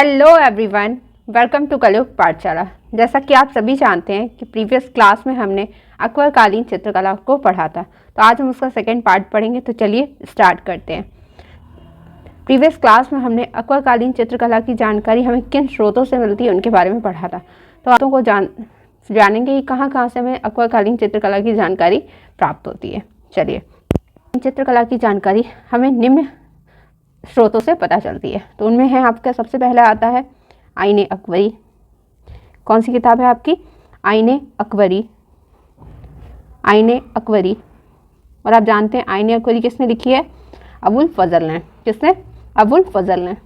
Hello everyone, welcome to कलयुग पाठशाला। जैसा कि आप सभी जानते हैं कि प्रीवियस क्लास में हमने अक्वरकालीन चित्रकला को पढ़ा था, तो आज हम उसका सेकेंड पार्ट पढ़ेंगे। तो चलिए स्टार्ट करते हैं। प्रीवियस क्लास में हमने अक्वरकालीन चित्रकला की जानकारी हमें किन स्रोतों से मिलती है उनके बारे में पढ़ा था। तो आपको को जानेंगे कि कहाँ से हमें अक्वरकालीन चित्रकला की जानकारी प्राप्त होती है। चलिए, चित्रकला की जानकारी हमें निम्न स्रोतों से पता चलती है। तो उनमें है आपका सबसे पहला आता है आईने अकबरी। कौन सी किताब है आपकी? आईने अकबरी। आईने अकबरी। और आप जानते हैं आईने अकबरी किसने लिखी है? अबुल फजल ने। किसने? अबुल फजल ने।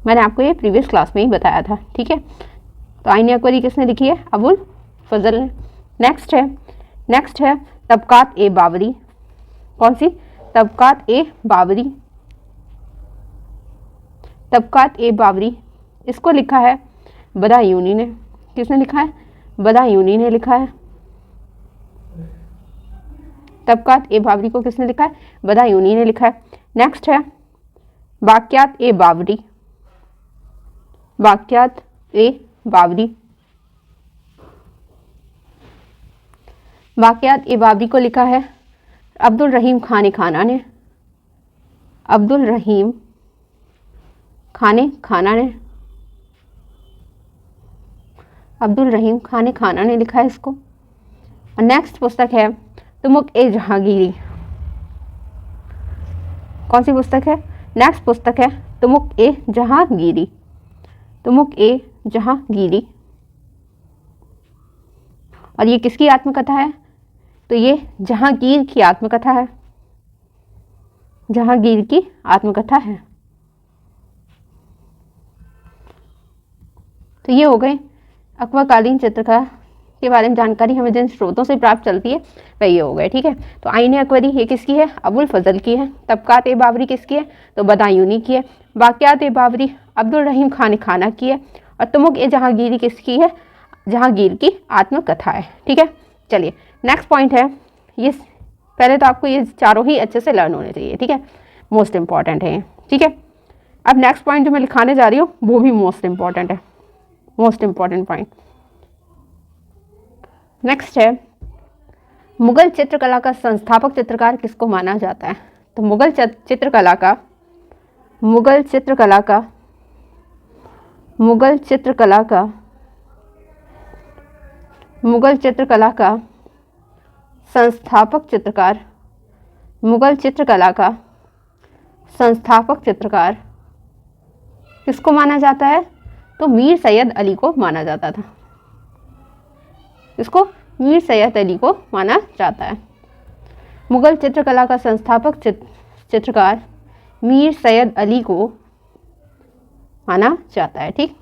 मैंने आपको ये प्रीवियस क्लास में ही बताया था, ठीक है। तो आईने अकबरी किसने लिखी है? अबुल फजल ने। नेक्स्ट है तबकात ए बाबरी। कौन सी? तबकात ए बाबरी। तबकात ए बाबरी, इसको लिखा है बदायूनी ने। किसने लिखा है? बदायूनी ने लिखा है। तबकात ए बाबरी को किसने लिखा है? बदायूनी ने लिखा है। नेक्स्ट है बाकियात ए बाबरी। बाकियात ए बाबरी। बाकियात ए बाबरी को लिखा है अब्दुल रहीम खान खाना ने। अब्दुल रहीम खाना ने। अब्दुल रहीम खाना ने लिखा है इसको। और नेक्स्ट पुस्तक है तुमुक ए जहांगीरी। कौन सी पुस्तक है? नेक्स्ट पुस्तक है तुमुक ए जहांगीरी। तुमुक ए जहांगीरी। और ये किसकी आत्मकथा है? तो ये जहांगीर की आत्मकथा है। जहांगीर की आत्मकथा है। तो ये हो गए अक्वरकालीन चित्रकला के बारे में जानकारी हमें जिन स्रोतों से प्राप्त चलती है वह ये हो गए, ठीक है। तो आईने अकबरी ये किसकी है? अबुल फजल की है। तबकात ए बाबरी किसकी है? तो बदायूनी की है। बाकियात ए बाबरी अब्दुल रहीम खाना की है। और तुमुक ए जहांगीरी किसकी है? जहांगीर की आत्मकथा है, ठीक है। चलिए नेक्स्ट पॉइंट है ये। पहले तो आपको ये चारों ही अच्छे से लर्न होने चाहिए, ठीक है। मोस्ट इंपॉर्टेंट है, ठीक है। अब नेक्स्ट पॉइंट जो मैं लिखाने जा रही हूँ वो भी मोस्ट इंपॉर्टेंट है। मोस्ट इंपॉर्टेंट पॉइंट नेक्स्ट है मुगल चित्रकला का संस्थापक चित्रकार किसको माना जाता है? तो मुगल चित्रकला का संस्थापक चित्रकार किसको माना जाता है? तो मीर सैयद अली को माना जाता था। इसको मीर सैयद अली को माना जाता है। मुगल चित्रकला का संस्थापक चित्रकार मीर सैयद अली को माना जाता है, ठीक।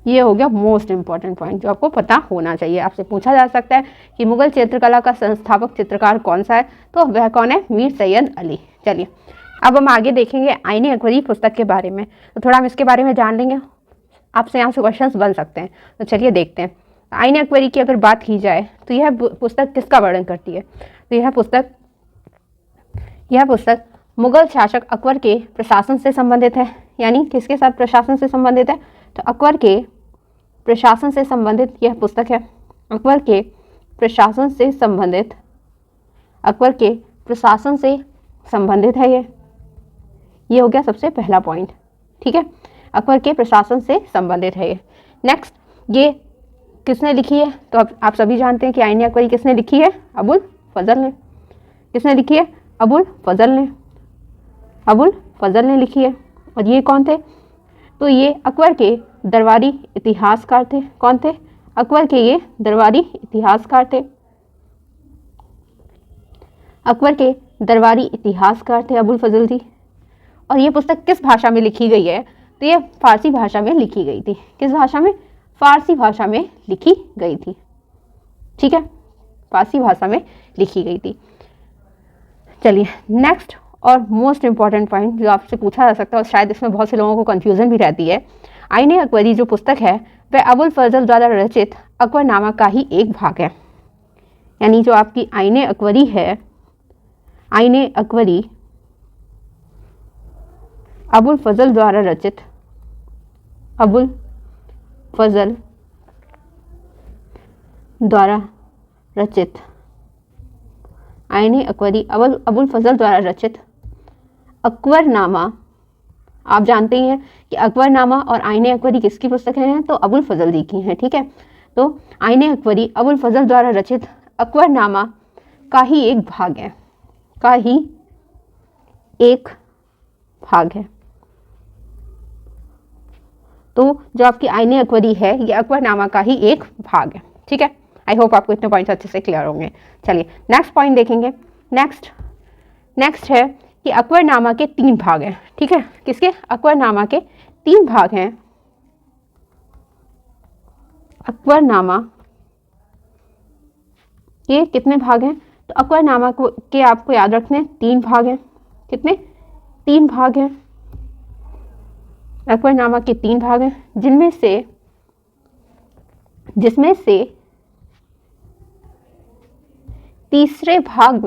ये हो गया मोस्ट इंपॉर्टेंट पॉइंट जो आपको पता होना चाहिए। आपसे पूछा जा सकता है कि मुगल चित्रकला का संस्थापक चित्रकार कौन सा है, तो वह कौन है? मीर सैयद अली। चलिए अब हम आगे देखेंगे आईने अकबरी पुस्तक के बारे में। तो थोड़ा हम इसके बारे में जान लेंगे, आपसे यहाँ से क्वेश्चंस बन सकते हैं। तो चलिए देखते हैं। आईने अकबरी की अगर बात की जाए तो यह पुस्तक किसका वर्णन करती है? तो यह पुस्तक मुगल शासक अकबर के प्रशासन से संबंधित है। यानी किसके साथ प्रशासन से संबंधित है? तो अकबर के प्रशासन से संबंधित यह पुस्तक है। अकबर के प्रशासन से संबंधित है ये हो गया सबसे पहला पॉइंट, ठीक है। अकबर के प्रशासन से संबंधित है ये। नेक्स्ट, ये किसने लिखी है? तो आप सभी जानते हैं कि आईने अकबरी किसने लिखी है? अबुल फजल ने। किसने लिखी है? अबुल फजल ने लिखी है। और ये कौन थे? तो ये अकबर के दरबारी इतिहासकार थे। कौन थे? अकबर के ये दरबारी इतिहासकार थे। अकबर के दरबारी इतिहासकार थे अबुल फजल जी। और ये पुस्तक किस भाषा में लिखी गई है? तो ये फारसी भाषा में लिखी गई थी। किस भाषा में? फारसी भाषा में लिखी गई थी, ठीक है। फारसी भाषा में लिखी गई थी। चलिए नेक्स्ट और मोस्ट इंपॉर्टेंट पॉइंट जो आपसे पूछा जा सकता है, और शायद इसमें बहुत से लोगों को कंफ्यूजन भी रहती है। आईने अकबरी जो पुस्तक है वह अबुल फजल द्वारा रचित अकबरनामा का ही एक भाग है। यानी जो आपकी आईने अकबरी है, आईने अकबरी अबुल फजल द्वारा रचित, अबुल फजल द्वारा रचित आईने अकबरी, अबुल फजल द्वारा रचित अकबरनामा। आप जानते ही हैं कि अकबरनामा और आईने अकबरी किसकी पुस्तकें हैं, तो अबुल फजल जी की हैं, ठीक है। तो आईने अकबरी अबुल फजल द्वारा रचित अकबरनामा का ही एक भाग है, का ही एक भाग है। तो जो आपकी आईने अकबरी है ये अकबरनामा का ही एक भाग है, ठीक है। आई होप आपको इतने पॉइंट्स अच्छे से क्लियर होंगे। चलिए नेक्स्ट पॉइंट देखेंगे। नेक्स्ट है कि अकबरनामा के 3 भाग हैं, ठीक है। किसके? अकबरनामा के 3 भाग हैं। अकबरनामा के कितने भाग हैं? तो अकबरनामा के आपको याद रखने 3 भाग हैं। कितने? 3 भाग हैं। अकबरनामा के 3 भाग हैं, जिसमें से तीसरे भाग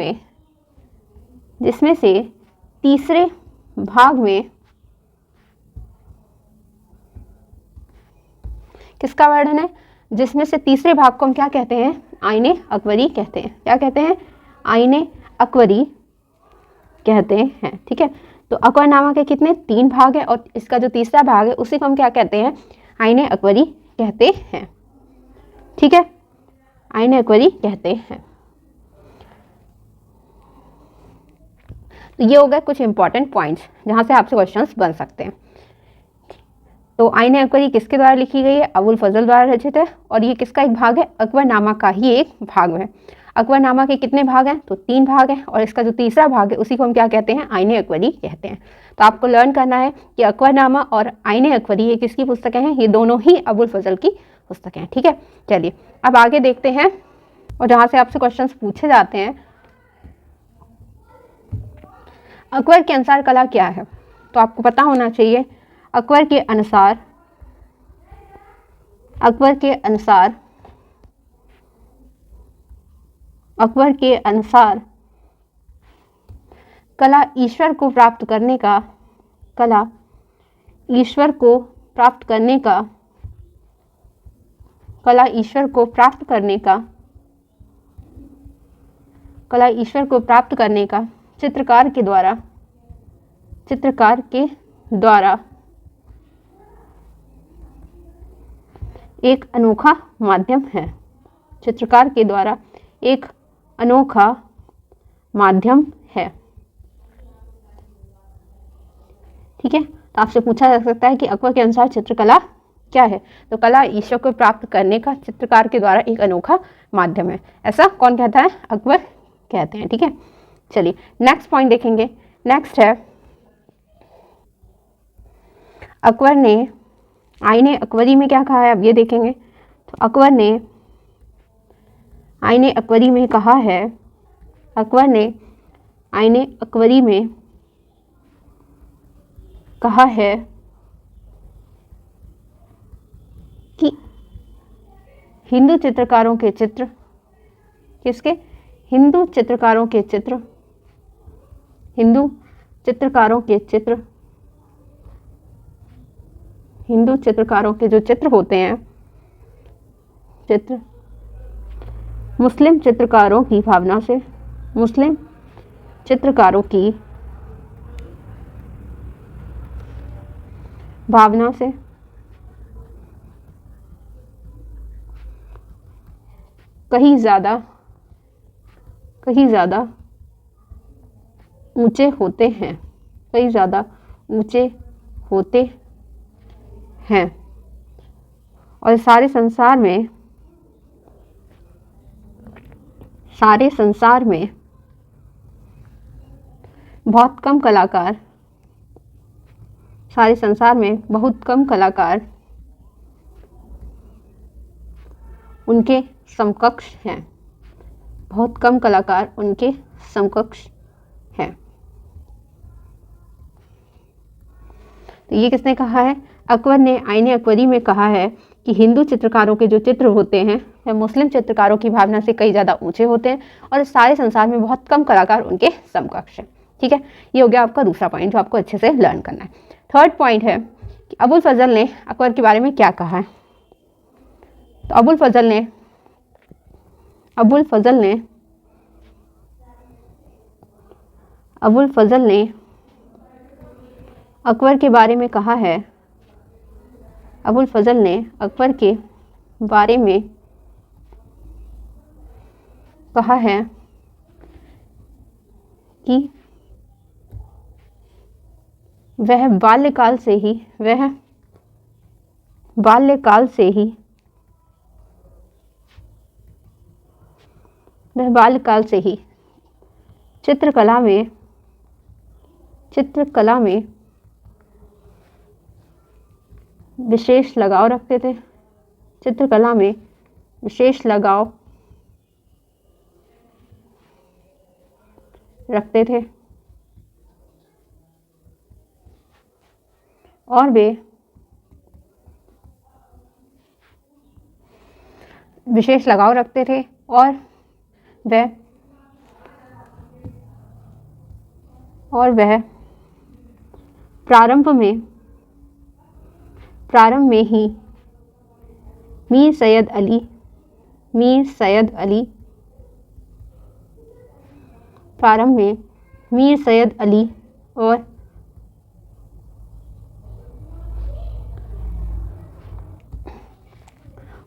में किसका वर्णन है? जिसमें से तीसरे भाग को हम क्या कहते हैं? आईने अकबरी कहते हैं। क्या कहते हैं? आईने अकबरी कहते हैं, ठीक है। तो अकबरनामा के कितने? 3 भाग है और इसका जो तीसरा भाग है उसी को हम क्या कहते हैं? आईने अकबरी कहते हैं, ठीक है। आईने अकबरी कहते हैं। तो ये हो गए कुछ इंपॉर्टेंट पॉइंट्स जहाँ से आपसे क्वेश्चंस बन सकते हैं। तो आईने अकबरी किसके द्वारा लिखी गई है? अबुल फजल द्वारा रचित है और ये किसका एक भाग है? अकबरनामा का ही एक भाग है। अकबरनामा के कितने भाग हैं? तो 3 भाग हैं और इसका जो तीसरा भाग है उसी को हम क्या कहते हैं? आईने अकबरी कहते हैं। तो आपको लर्न करना है कि अकबरनामा और आईने अकबरी ये किसकी पुस्तकें हैं? ये दोनों ही अबुल फजल की पुस्तकें हैं, ठीक है। चलिए अब आगे देखते हैं और जहाँ से आपसे क्वेश्चन पूछे जाते हैं। अकबर के अनुसार कला क्या है? तो आपको पता होना चाहिए अकबर के अनुसार कला ईश्वर को प्राप्त करने का चित्रकार के द्वारा एक अनोखा माध्यम है। चित्रकार के द्वारा एक अनोखा माध्यम है, ठीक है। तो आपसे पूछा जा सकता है कि अकबर के अनुसार चित्रकला क्या है? तो कला ईश्वर को प्राप्त करने का चित्रकार के द्वारा एक अनोखा माध्यम है। ऐसा कौन कहता है? अकबर कहते हैं, ठीक है। चलिए नेक्स्ट पॉइंट देखेंगे। नेक्स्ट है अकबर ने आईने अकबरी में क्या कहा है? अब ये देखेंगे। तो अकबर ने आईने अकबरी में कहा है, अकबर ने आईने अकबरी में कहा है कि हिंदू चित्रकारों के चित्र, किसके? हिंदू चित्रकारों के जो चित्र होते हैं, मुस्लिम चित्रकारों की भावना से कहीं ज़्यादा ऊंचे होते हैं और सारे संसार में बहुत कम कलाकार उनके समकक्ष हैं। बहुत कम कलाकार उनके समकक्ष हैं। तो ये किसने कहा है? अकबर ने आईने अकबरी में कहा है कि हिंदू चित्रकारों के जो चित्र होते हैं वह मुस्लिम चित्रकारों की भावना से कई ज़्यादा ऊंचे होते हैं और सारे संसार में बहुत कम कलाकार उनके समकक्ष हैं। ठीक है, ये हो गया आपका दूसरा पॉइंट जो आपको अच्छे से लर्न करना है। थर्ड पॉइंट है कि अबुल फजल ने अकबर के बारे में क्या कहा है। तो अबुल फजल ने अकबर के बारे में कहा है, अबुल फजल ने अकबर के बारे में कहा है कि वह बाल्यकाल से ही चित्रकला में विशेष लगाव रखते थे। चित्रकला में विशेष लगाव रखते थे और वे विशेष लगाव रखते थे और वह प्रारंभ में ही मीर सैयद अली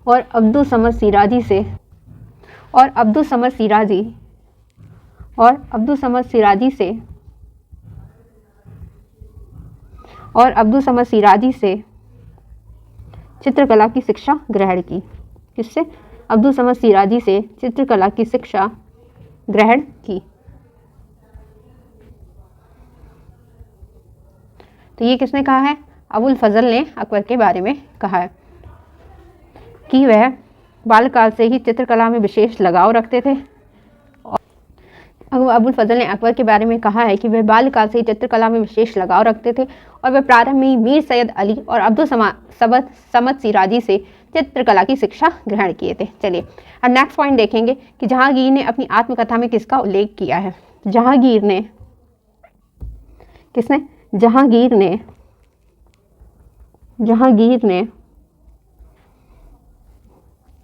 और अब्दुल समद सिराजी से चित्रकला की शिक्षा ग्रहण की। किससे? अब्दुल समद सिराजी से चित्रकला की शिक्षा ग्रहण की। तो ये किसने कहा है? अबुल फजल ने अकबर के बारे में कहा है कि वह बाल्यकाल से ही चित्रकला में विशेष लगाव रखते थे। अबुल फजल ने अकबर के बारे में कहा है कि वह बाल्यकाल से ही चित्रकला में विशेष लगाव रखते थे और वह प्रारंभ में मीर सैयद अली और अब्दुल समद सिराजी से चित्रकला की शिक्षा ग्रहण किए थे। चलिए अब नेक्स्ट पॉइंट देखेंगे कि जहांगीर ने अपनी आत्मकथा में किसका उल्लेख किया है। जहांगीर ने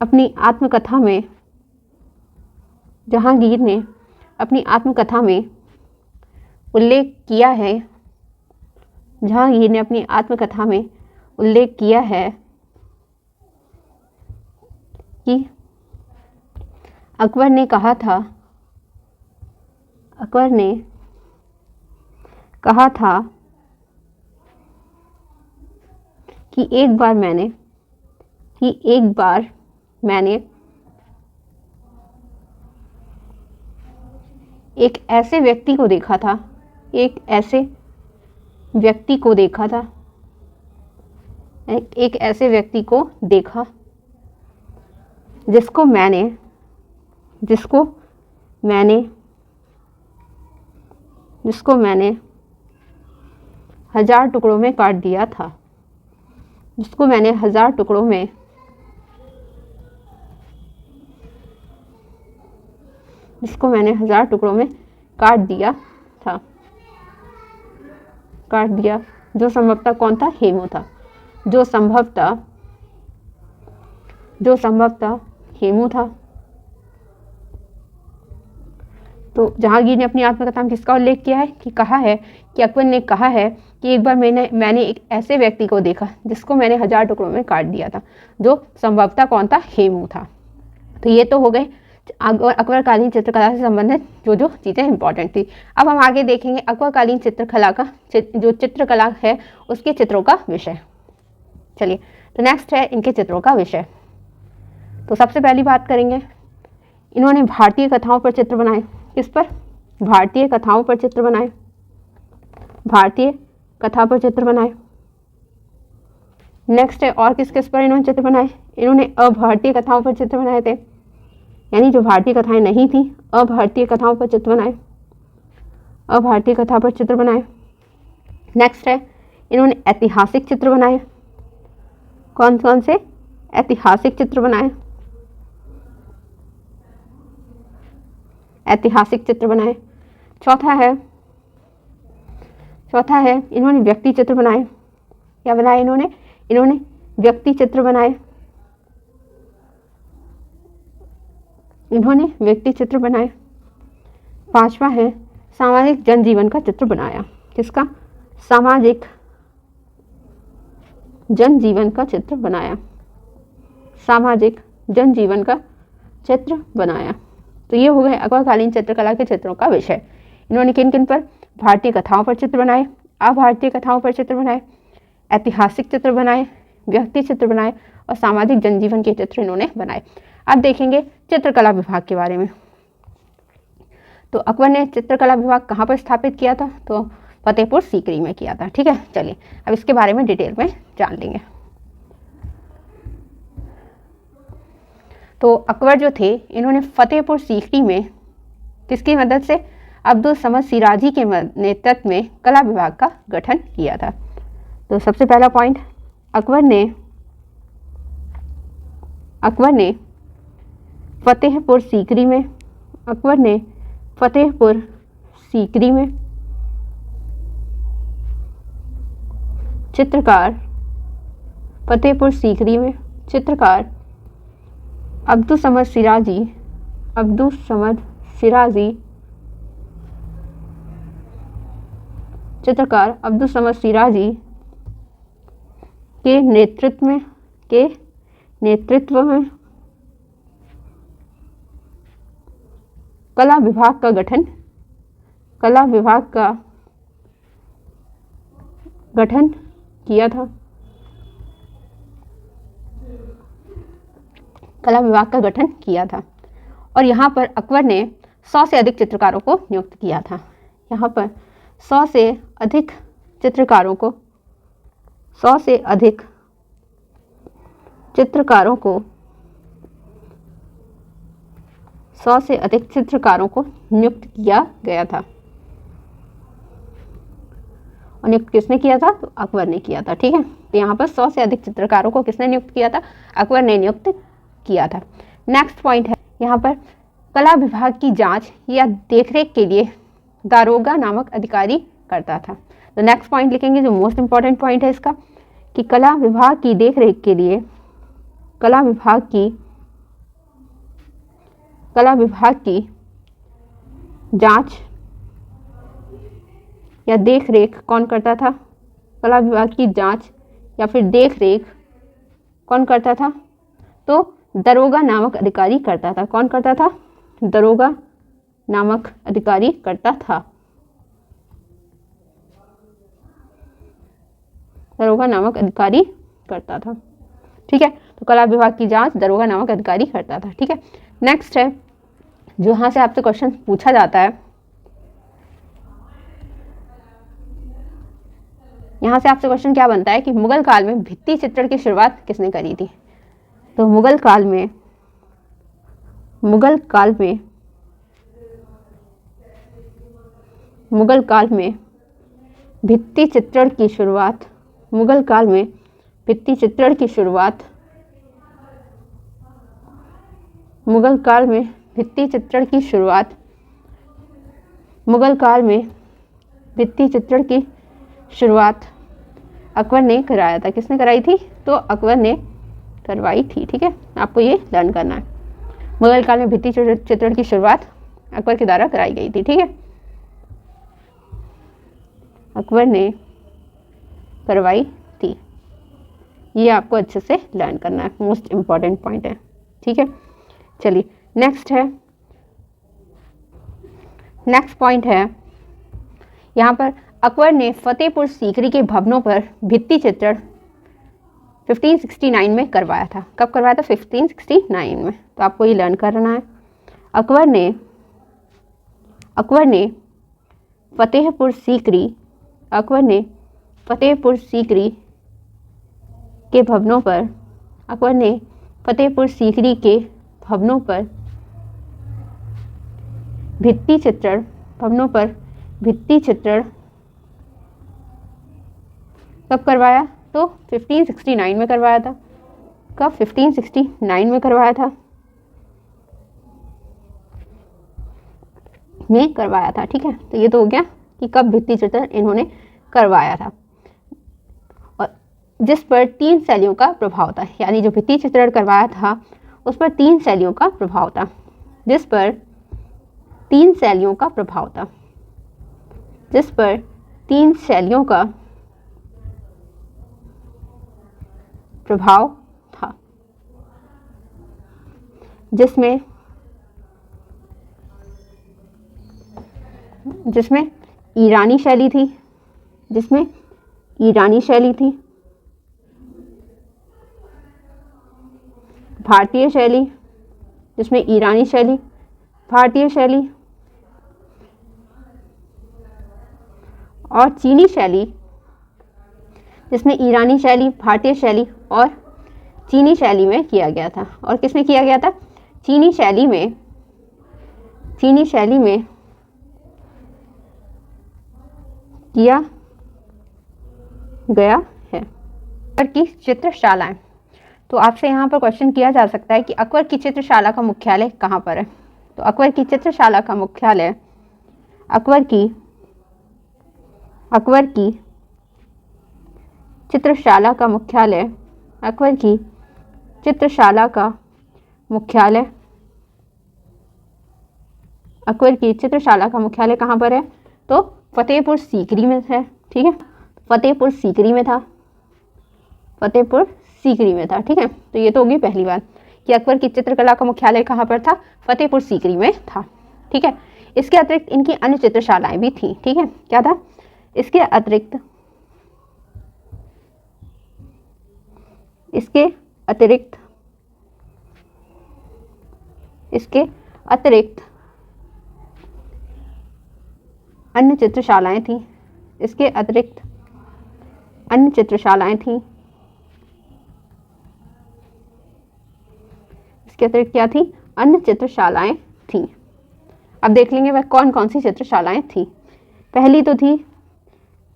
अपनी आत्मकथा में उल्लेख किया है कि अकबर ने कहा था कि एक बार मैंने एक ऐसे व्यक्ति को देखा जिसको मैंने 1000 टुकड़ों में काट दिया था। जिसको मैंने 1000 टुकड़ों में काट दिया जो संभवतः कौन था? हेमू था। जो संभवतः हेमू था। तो जहांगीर ने अपनी आत्मकथा में किसका उल्लेख किया है कि कहा है कि अकबर ने कहा है कि एक बार मैंने एक ऐसे व्यक्ति को देखा जिसको मैंने 1000 टुकड़ों में काट दिया था, जो संभवतः कौन था? हेमू था। तो ये तो हो गए अकबरकालीन चित्रकला से संबंधित जो चीज़ें इंपॉर्टेंट थी। अब हम आगे देखेंगे अकबरकालीन चित्रकला का जो चित्रकला है उसके चित्रों का विषय। चलिए तो नेक्स्ट है इनके चित्रों का विषय। तो सबसे पहली बात करेंगे, इन्होंने भारतीय कथाओं पर चित्र बनाए। किस पर? भारतीय कथाओं पर चित्र बनाए। नेक्स्ट है और किस पर इन्होंने चित्र बनाए? इन्होंने अभारतीय कथाओं पर चित्र बनाए थे, यानी जो भारतीय कथाएं नहीं थी अभारतीय कथाओं पर चित्र बनाए। नेक्स्ट है इन्होंने ऐतिहासिक चित्र बनाए। कौन कौन से? ऐतिहासिक चित्र बनाए। चौथा है चौथा है इन्होंने व्यक्ति चित्र बनाए। क्या बनाए इन्होंने व्यक्ति चित्र बनाए। इन्होंने व्यक्ति चित्र बनाए। पांचवा है सामाजिक जनजीवन का चित्र बनाया। किसका? सामाजिक जनजीवन का चित्र बनाया। सामाजिक जनजीवन का चित्र बनाया। तो ये हो गए अकबरकालीन चित्रकला के चित्रों का विषय। इन्होंने किन किन पर? भारतीय कथाओं पर चित्र बनाए, अभारतीय कथाओं पर चित्र बनाए, ऐतिहासिक चित्र बनाए, व्यक्ति चित्र बनाए और सामाजिक जनजीवन के चित्र इन्होंने बनाए। अब देखेंगे चित्रकला विभाग के बारे में। तो अकबर ने चित्रकला विभाग कहाँ पर स्थापित किया था? तो फतेहपुर सीकरी में किया था। ठीक है, चलिए अब इसके बारे में डिटेल में जान लेंगे। तो अकबर जो थे इन्होंने फतेहपुर सीकरी में किसकी मदद से? अब्दुल समद सिराजी के नेतृत्व में कला विभाग का गठन किया था। तो सबसे पहला पॉइंट, अकबर ने फतेहपुर सीकरी में चित्रकार अब्दुल समद सिराजी के नेतृत्व में कला विभाग का गठन किया था। कला विभाग का गठन किया था और यहाँ पर अकबर ने 100 से अधिक चित्रकारों को नियुक्त किया था। यहाँ पर 100 से अधिक चित्रकारों को नियुक्त किया गया था। और नियुक्त किसने किया था? तो अकबर ने किया था। ठीक है, तो यहाँ पर 100 से अधिक चित्रकारों को किसने नियुक्त किया था? अकबर ने नियुक्त किया था। नेक्स्ट पॉइंट है यहाँ पर कला विभाग की जांच या देखरेख के लिए दारोगा नामक अधिकारी करता था। तो नेक्स्ट पॉइंट लिखेंगे जो मोस्ट इंपॉर्टेंट पॉइंट है इसका, कि कला विभाग की देखरेख के लिए कला विभाग की जांच या देखरेख कौन करता था? कला विभाग की जांच या फिर देखरेख कौन करता था? तो दरोगा नामक अधिकारी करता था। कौन करता था? दरोगा नामक अधिकारी करता था। दरोगा नामक अधिकारी करता था। ठीक है, तो कला विभाग की जांच दरोगा नामक अधिकारी करता था। ठीक है, नेक्स्ट है जो यहाँ से आपसे क्वेश्चन पूछा जाता है, यहाँ से आपसे क्वेश्चन क्या बनता है कि मुगल काल में भित्ति चित्रण की शुरुआत किसने करी थी? तो मुगल काल में भित्ति चित्रण की शुरुआत मुगल काल में भित्ति चित्रण की शुरुआत अकबर ने कराया था। किसने कराई थी? तो अकबर ने करवाई थी। ठीक है, आपको ये लर्न करना है। मुगल काल में भित्ति चित्रण की शुरुआत अकबर के द्वारा कराई गई थी। ठीक है, अकबर ने करवाई थी। ये आपको अच्छे से लर्न करना है, मोस्ट इम्पॉर्टेंट पॉइंट है। ठीक है, चलिए नेक्स्ट पॉइंट है यहाँ पर अकबर ने फतेहपुर सीकरी के भवनों पर भित्ति चित्रण 1569 में करवाया था। कब करवाया था? 1569 में। तो आपको ये लर्न करना है। अकबर ने फतेहपुर सीकरी के भवनों पर भित्ति चित्रण कब करवाया? तो 1569 में करवाया था। कब? 1569 में करवाया था। ठीक है, तो ये तो हो गया कि कब भित्ति चित्रण इन्होंने करवाया था और जिस पर 3 शैलियों का प्रभाव था, यानी जो भित्ति चित्रण करवाया था उस पर 3 शैलियों का प्रभाव था, जिस पर 3 शैलियों का प्रभाव था, जिस पर 3 शैलियों का प्रभाव था, जिसमें ईरानी शैली थी, जिसमें ईरानी शैली थी, भारतीय शैली, जिसमें ईरानी शैली, भारतीय शैली और चीनी शैली, जिसमें ईरानी शैली, भारतीय शैली और चीनी शैली में किया गया था। और किसमें किया गया था? चीनी शैली में किया गया है। अकबर की चित्रशालाएं, तो आपसे यहाँ पर क्वेश्चन किया जा सकता है कि अकबर की चित्रशाला का मुख्यालय कहाँ पर है? तो अकबर की चित्रशाला का मुख्यालय अकबर की चित्रशाला का मुख्यालय अकबर की चित्रशाला का मुख्यालय अकबर की चित्रशाला का मुख्यालय कहाँ पर है? तो फतेहपुर सीकरी में है। ठीक है, फतेहपुर सीकरी में था, फतेहपुर सीकरी में था। ठीक है, तो ये तो होगी पहली बात कि अकबर की चित्रकला का मुख्यालय कहाँ पर था? फतेहपुर सीकरी में था। ठीक है, इसके अतिरिक्त इनकी अन्य चित्रशालाएं भी थी। ठीक है, क्या था? इसके अतिरिक्त अन्य चित्रशालाएं थी। इसके अतिरिक्त अन्य चित्रशालाएं थी। इसके अतिरिक्त क्या थी? अन्य चित्रशालाएं थी। अब देख लेंगे वह कौन कौन सी चित्रशालाएं थी। पहली तो थी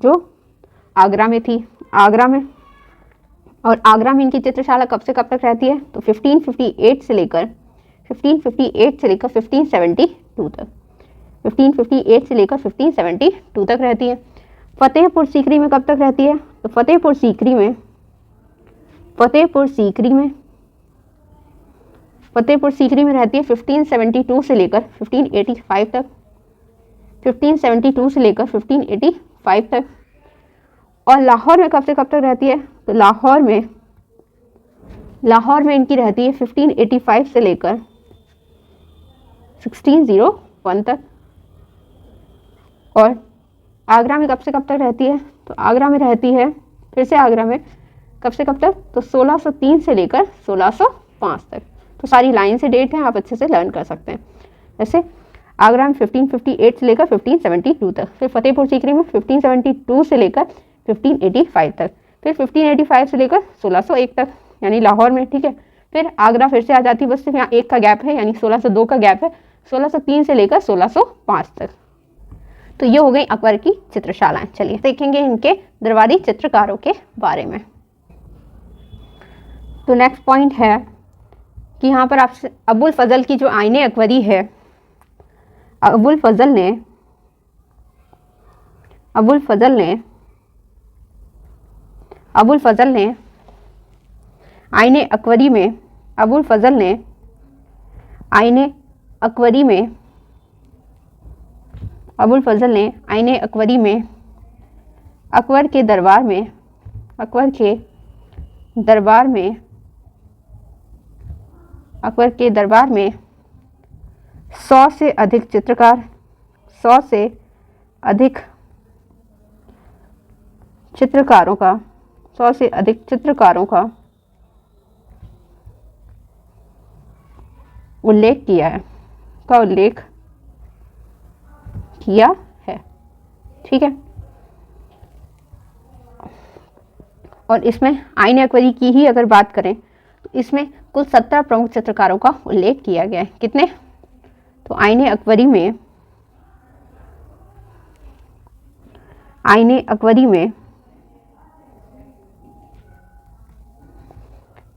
जो आगरा में थी, आगरा में। और आगरा में इनकी चित्रशाला कब से कब तक रहती है? तो 1558 से लेकर 1572 तक, 1558 से लेकर 1572 तक रहती है। फतेहपुर सीकरी में कब तक रहती है? तो फतेहपुर सीकरी में रहती है 1572 से लेकर 1585 तक, 1572 से लेकर 1585 तक। और लाहौर में कब से कब तक रहती है? तो लाहौर में इनकी रहती है 1585 से लेकर 1601 तक। और आगरा में कब से कब तक रहती है? तो आगरा में रहती है, फिर से आगरा में कब से कब तक? तो 1603 से लेकर 1605 तक। तो सारी लाइन से डेट हैं, आप अच्छे से लर्न कर सकते हैं। जैसे आगरा में 1558 से लेकर 1572 तक, फिर फतेहपुर सीकरी में 1572 से लेकर 1585 तक, फिर 1585 से लेकर 1601 तक, यानी लाहौर में। ठीक है, फिर आगरा फिर से आ जाती है, बस सिर्फ यहाँ एक का गैप है, यानी 1602 का गैप है, 1603 से लेकर 1605 तक। तो ये हो गई अकबर की चित्रशालाएं। चलिए देखेंगे इनके दरबारी चित्रकारों के बारे में। तो नेक्स्ट पॉइंट है कि यहाँ पर आपसे अबुल फजल की जो आईने अकबरी है, अबुल फजल ने आईने अकबरी में अकबर के दरबार में 100 से अधिक चित्रकारों का उल्लेख किया है। ठीक है, और इसमें आईने अकबरी की ही अगर बात करें तो इसमें कुल 17 प्रमुख चित्रकारों का उल्लेख किया गया है। कितने? तो आईने अकबरी में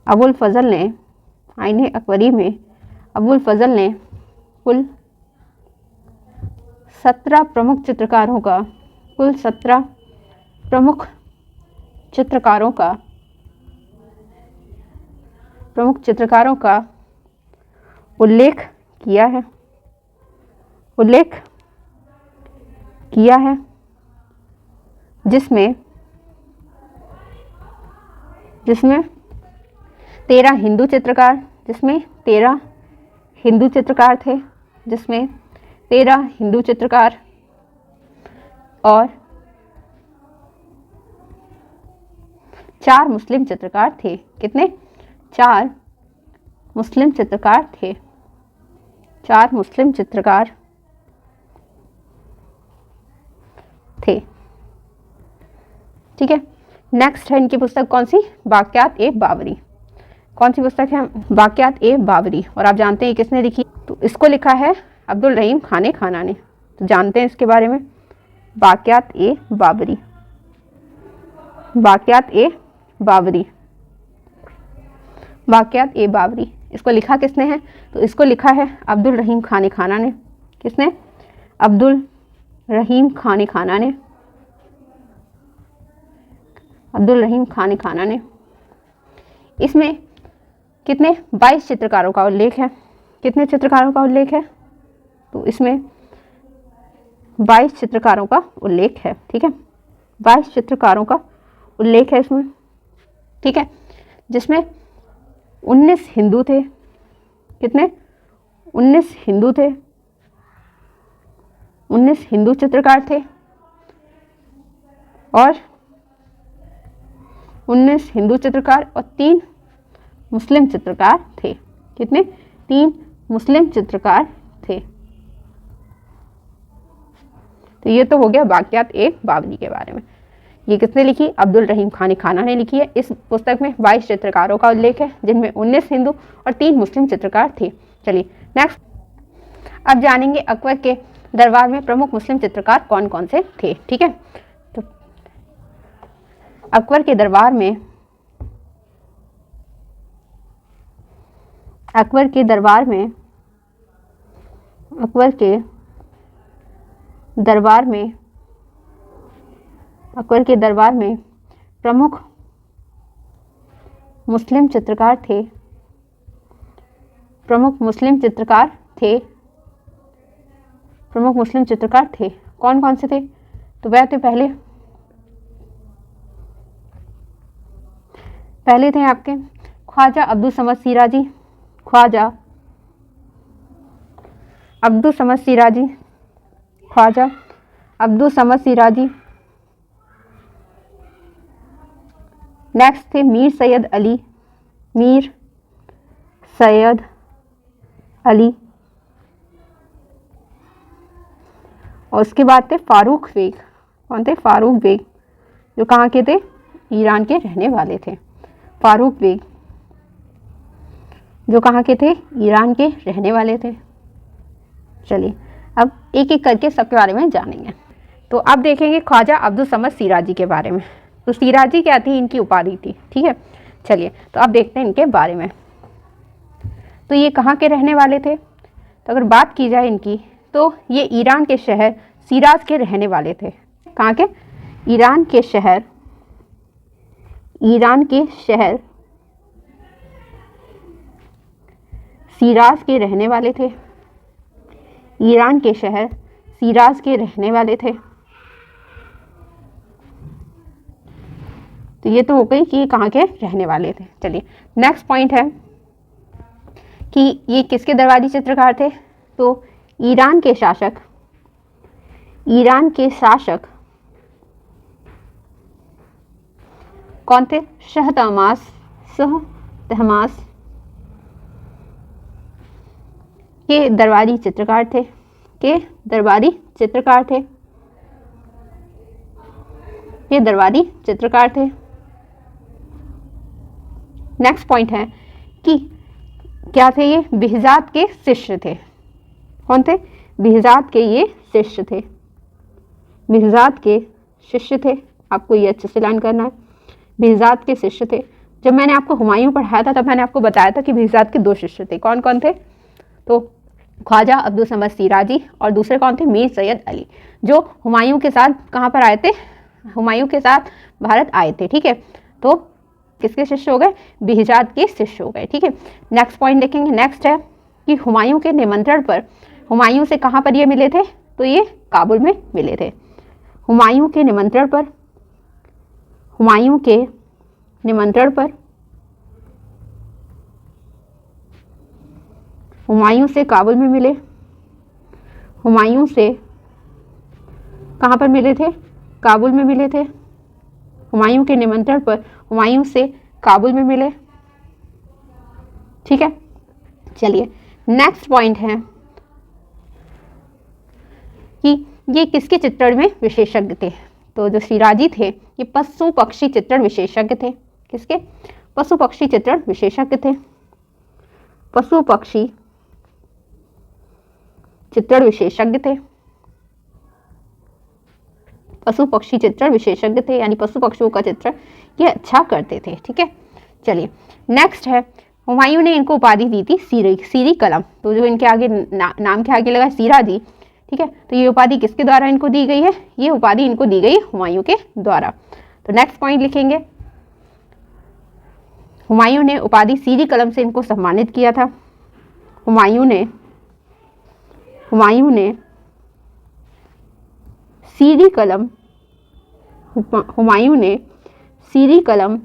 अबुल फजल ने कुल 17 प्रमुख चित्रकारों का प्रमुख चित्रकारों का उल्लेख किया है जिसमें 13 हिंदू चित्रकार और 4 मुस्लिम चित्रकार थे। कितने? 4 मुस्लिम चित्रकार थे। 4 मुस्लिम चित्रकार थे। ठीक है। नेक्स्ट है इनकी पुस्तक कौन सी? वाक़यात-ए-बाबरी। कौन सी पुस्तक है? वाक़यात-ए-बाबरी। और आप जानते हैं किसने लिखी? तो इसको लिखा है अब्दुल रहीम खान खाना ने। तो जानते हैं इसके बारे में। वाक़यात-ए-बाबरी। वाक़यात-ए-बाबरी इसको लिखा किसने है? तो इसको लिखा है अब्दुल रहीम खान खाना ने। किसने? अब्दुल रहीम खान खाना ने। इसमें कितने? 22 चित्रकारों का उल्लेख है। कितने चित्रकारों का उल्लेख है? तो इसमें 22 चित्रकारों का उल्लेख है। ठीक है, 22 चित्रकारों का उल्लेख है इसमें। ठीक है, जिसमें 19 हिंदू थे। कितने? 19 हिंदू थे। 19 हिंदू चित्रकार थे और 19 हिंदू चित्रकार और 3 मुस्लिम चित्रकार थे। कितने? 3 मुस्लिम चित्रकार थे। तो ये तो हो गया वाक़यात-ए-बाबरी के बारे में। ये किसने लिखी? अब्दुल रहीम खान खाना ने लिखी है। इस पुस्तक में 22 चित्रकारों का उल्लेख है जिनमें 19 हिंदू और 3 मुस्लिम चित्रकार थे। चलिए नेक्स्ट, अब जानेंगे अकबर के दरबार में प्रमुख मुस्लिम चित्रकार कौन कौन से थे। ठीक है, तो अकबर के दरबार में प्रमुख मुस्लिम चित्रकार थे। कौन कौन से थे? तो वह थे पहले थे आपके ख्वाजा अब्दुल समद सिराजी। ख्वाजा अब्दुल समद सिराजी। नेक्स्ट थे मीर सैयद अली। और उसके बाद थे फारूक बेग। कौन थे? फारूक बेग, जो कहाँ के थे? ईरान के रहने वाले थे। फारूक बेग जो कहाँ के थे? ईरान के रहने वाले थे। चलिए अब एक एक करके सबके बारे में जानेंगे। तो अब देखेंगे ख्वाजा अब्दुल समद सिराजी के बारे में। तो सिराजी क्या थी? इनकी उपाधि थी। ठीक है, चलिए तो अब देखते हैं इनके बारे में। तो ये कहाँ के रहने वाले थे? तो अगर बात की जाए इनकी, तो ये ईरान के शहर शिराज के रहने वाले थे। कहाँ के? ईरान के शहर शिराज के रहने वाले थे। ईरान के शहर शिराज के रहने वाले थे। तो ये तो हो गई कि कहाँ के रहने वाले थे। चलिए नेक्स्ट पॉइंट है कि ये किसके दरबारी चित्रकार थे? तो ईरान के शासक कौन थे? शाह तहमास के दरबारी चित्रकार थे। नेक्स्ट पॉइंट है कि क्या थे ये? बिहजात के शिष्य थे। कौन थे? बिहजात के ये शिष्य थे। बिहजात के शिष्य थे। आपको ये अच्छे से लर्न करना है। बिहजात के शिष्य थे। जब मैंने आपको हुमायूं पढ़ाया था तब मैंने आपको बताया था कि बिहजात के 2 शिष्य थे। कौन कौन थे? तो ख्वाजा अब्दुल समद सिराजी और दूसरे कौन थे? मीर सैयद अली, जो हुमायूं के साथ कहाँ पर आए थे? हुमायूं के साथ भारत आए थे। ठीक है, तो किसके शिष्य हो गए? बेहजाद के शिष्य हो गए। ठीक है, नेक्स्ट पॉइंट देखेंगे। नेक्स्ट है कि हुमायूं के निमंत्रण पर हुमायूं से कहाँ पर ये मिले थे? तो ये काबुल में मिले थे। हुमायूं के निमंत्रण पर, हुमायूं के निमंत्रण पर हुमायूं से काबुल में मिले। हुमायूं से कहाँ पर मिले थे? काबुल में मिले थे। हुमायूं के निमंत्रण पर हुमायूं से काबुल में मिले। ठीक है, चलिए नेक्स्ट पॉइंट है कि ये किसके चित्रण में विशेषज्ञ थे? तो जो शिराजी थे ये पशु पक्षी चित्रण विशेषज्ञ थे। किसके? पशु पक्षी चित्रण विशेषज्ञ थे। पशु पक्षी चित्रण विशेषज्ञ थे। पशु पक्षी चित्रण विशेषज्ञ थे, यानी पशु पक्षियों का चित्रण ये अच्छा करते थे। ठीक है, चलिए नेक्स्ट है, हुमायूं ने इनको उपाधि दी थी सीरी कलम। तो जो इनके आगे नाम के आगे लगा सिराजी, ठीक है, तो ये उपाधि किसके द्वारा इनको दी गई है? ये उपाधि इनको दी गई हुमायूं के द्वारा। तो नेक्स्ट पॉइंट लिखेंगे, हुमायूं ने उपाधि सीरी कलम से इनको सम्मानित किया था। हुमायूं ने सीरी कलम, हुमायूं ने सीरी कलम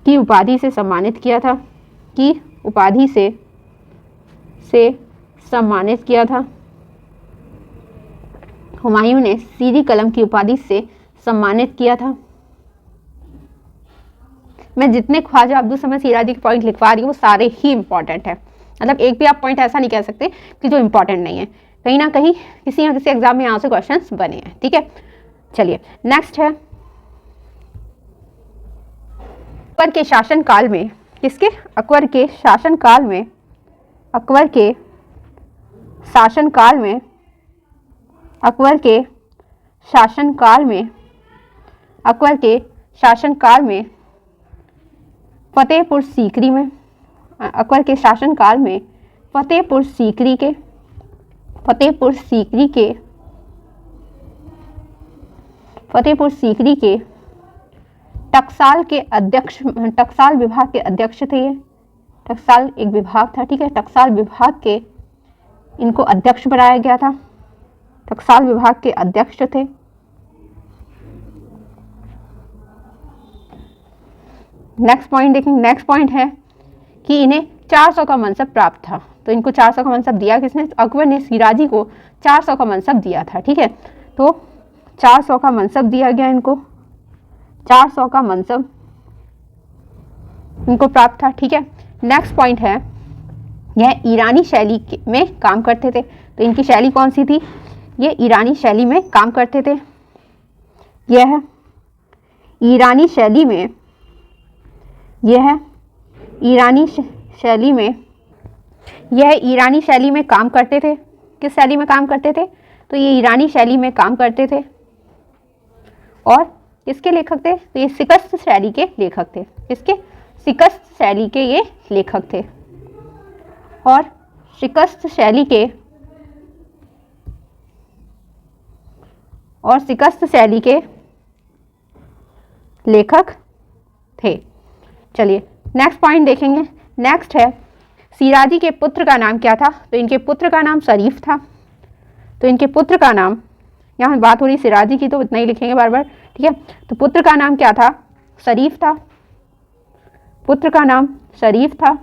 की उपाधि से सम्मानित किया था। की उपाधि से सम्मानित किया था। हुमायूं ने सीरी कलम की उपाधि से सम्मानित किया था। मैं जितने ख्वाजा अब्दुल समद सिराजी के पॉइंट लिखवा रही हूँ वो सारे ही इंपॉर्टेंट है। मतलब एक भी आप पॉइंट ऐसा नहीं कह सकते कि जो इंपॉर्टेंट नहीं है। कहीं ना कहीं किसी न किसी एग्जाम में यहाँ से क्वेश्चंस बने हैं। ठीक है, चलिए नेक्स्ट है, अकबर के शासनकाल में, किसके? अकबर के शासनकाल में, अकबर के शासनकाल में, अकबर के शासनकाल में, अकबर के शासनकाल में फतेहपुर सीकरी में, अकबर के शासनकाल में फतेहपुर सीकरी के टकसाल के अध्यक्ष, टकसाल विभाग के अध्यक्ष थे ये। टकसाल एक विभाग था। ठीक है, टकसाल विभाग के इनको अध्यक्ष बनाया गया था। टकसाल विभाग के अध्यक्ष थे। नेक्स्ट पॉइंट देखेंगे। नेक्स्ट पॉइंट है कि इन्हें 400 का मनसब प्राप्त था। तो इनको 400 का मनसब दिया किसने? अकबर ने सिराजी को 400 का मनसब दिया था। ठीक है, तो 400 का मनसब दिया गया इनको, 400 का मनसब इनको प्राप्त था। ठीक है, नेक्स्ट पॉइंट है, यह ईरानी शैली में काम करते थे। तो इनकी शैली कौन सी थी? ये ईरानी शैली में काम करते थे। यह ईरानी शैली में, यह ईरानी शैली में, यह ईरानी शैली में काम करते थे। किस शैली में काम करते थे? तो ये ईरानी शैली में काम करते थे। और किसके लेखक थे? तो ये शिकस्त शैली के लेखक थे। किसके? शिकस्त शैली के ये लेखक थे। और शिकस्त शैली के, और शिकस्त शैली के लेखक थे। चलिए नेक्स्ट पॉइंट देखेंगे। नेक्स्ट है, सिराजी के पुत्र का नाम क्या था? तो इनके पुत्र का नाम शरीफ था। तो इनके पुत्र का नाम, यहाँ बात हो रही सिराजी की तो इतना ही लिखेंगे बार बार। ठीक है, तो पुत्र का नाम क्या था? शरीफ था। पुत्र का नाम शरीफ था,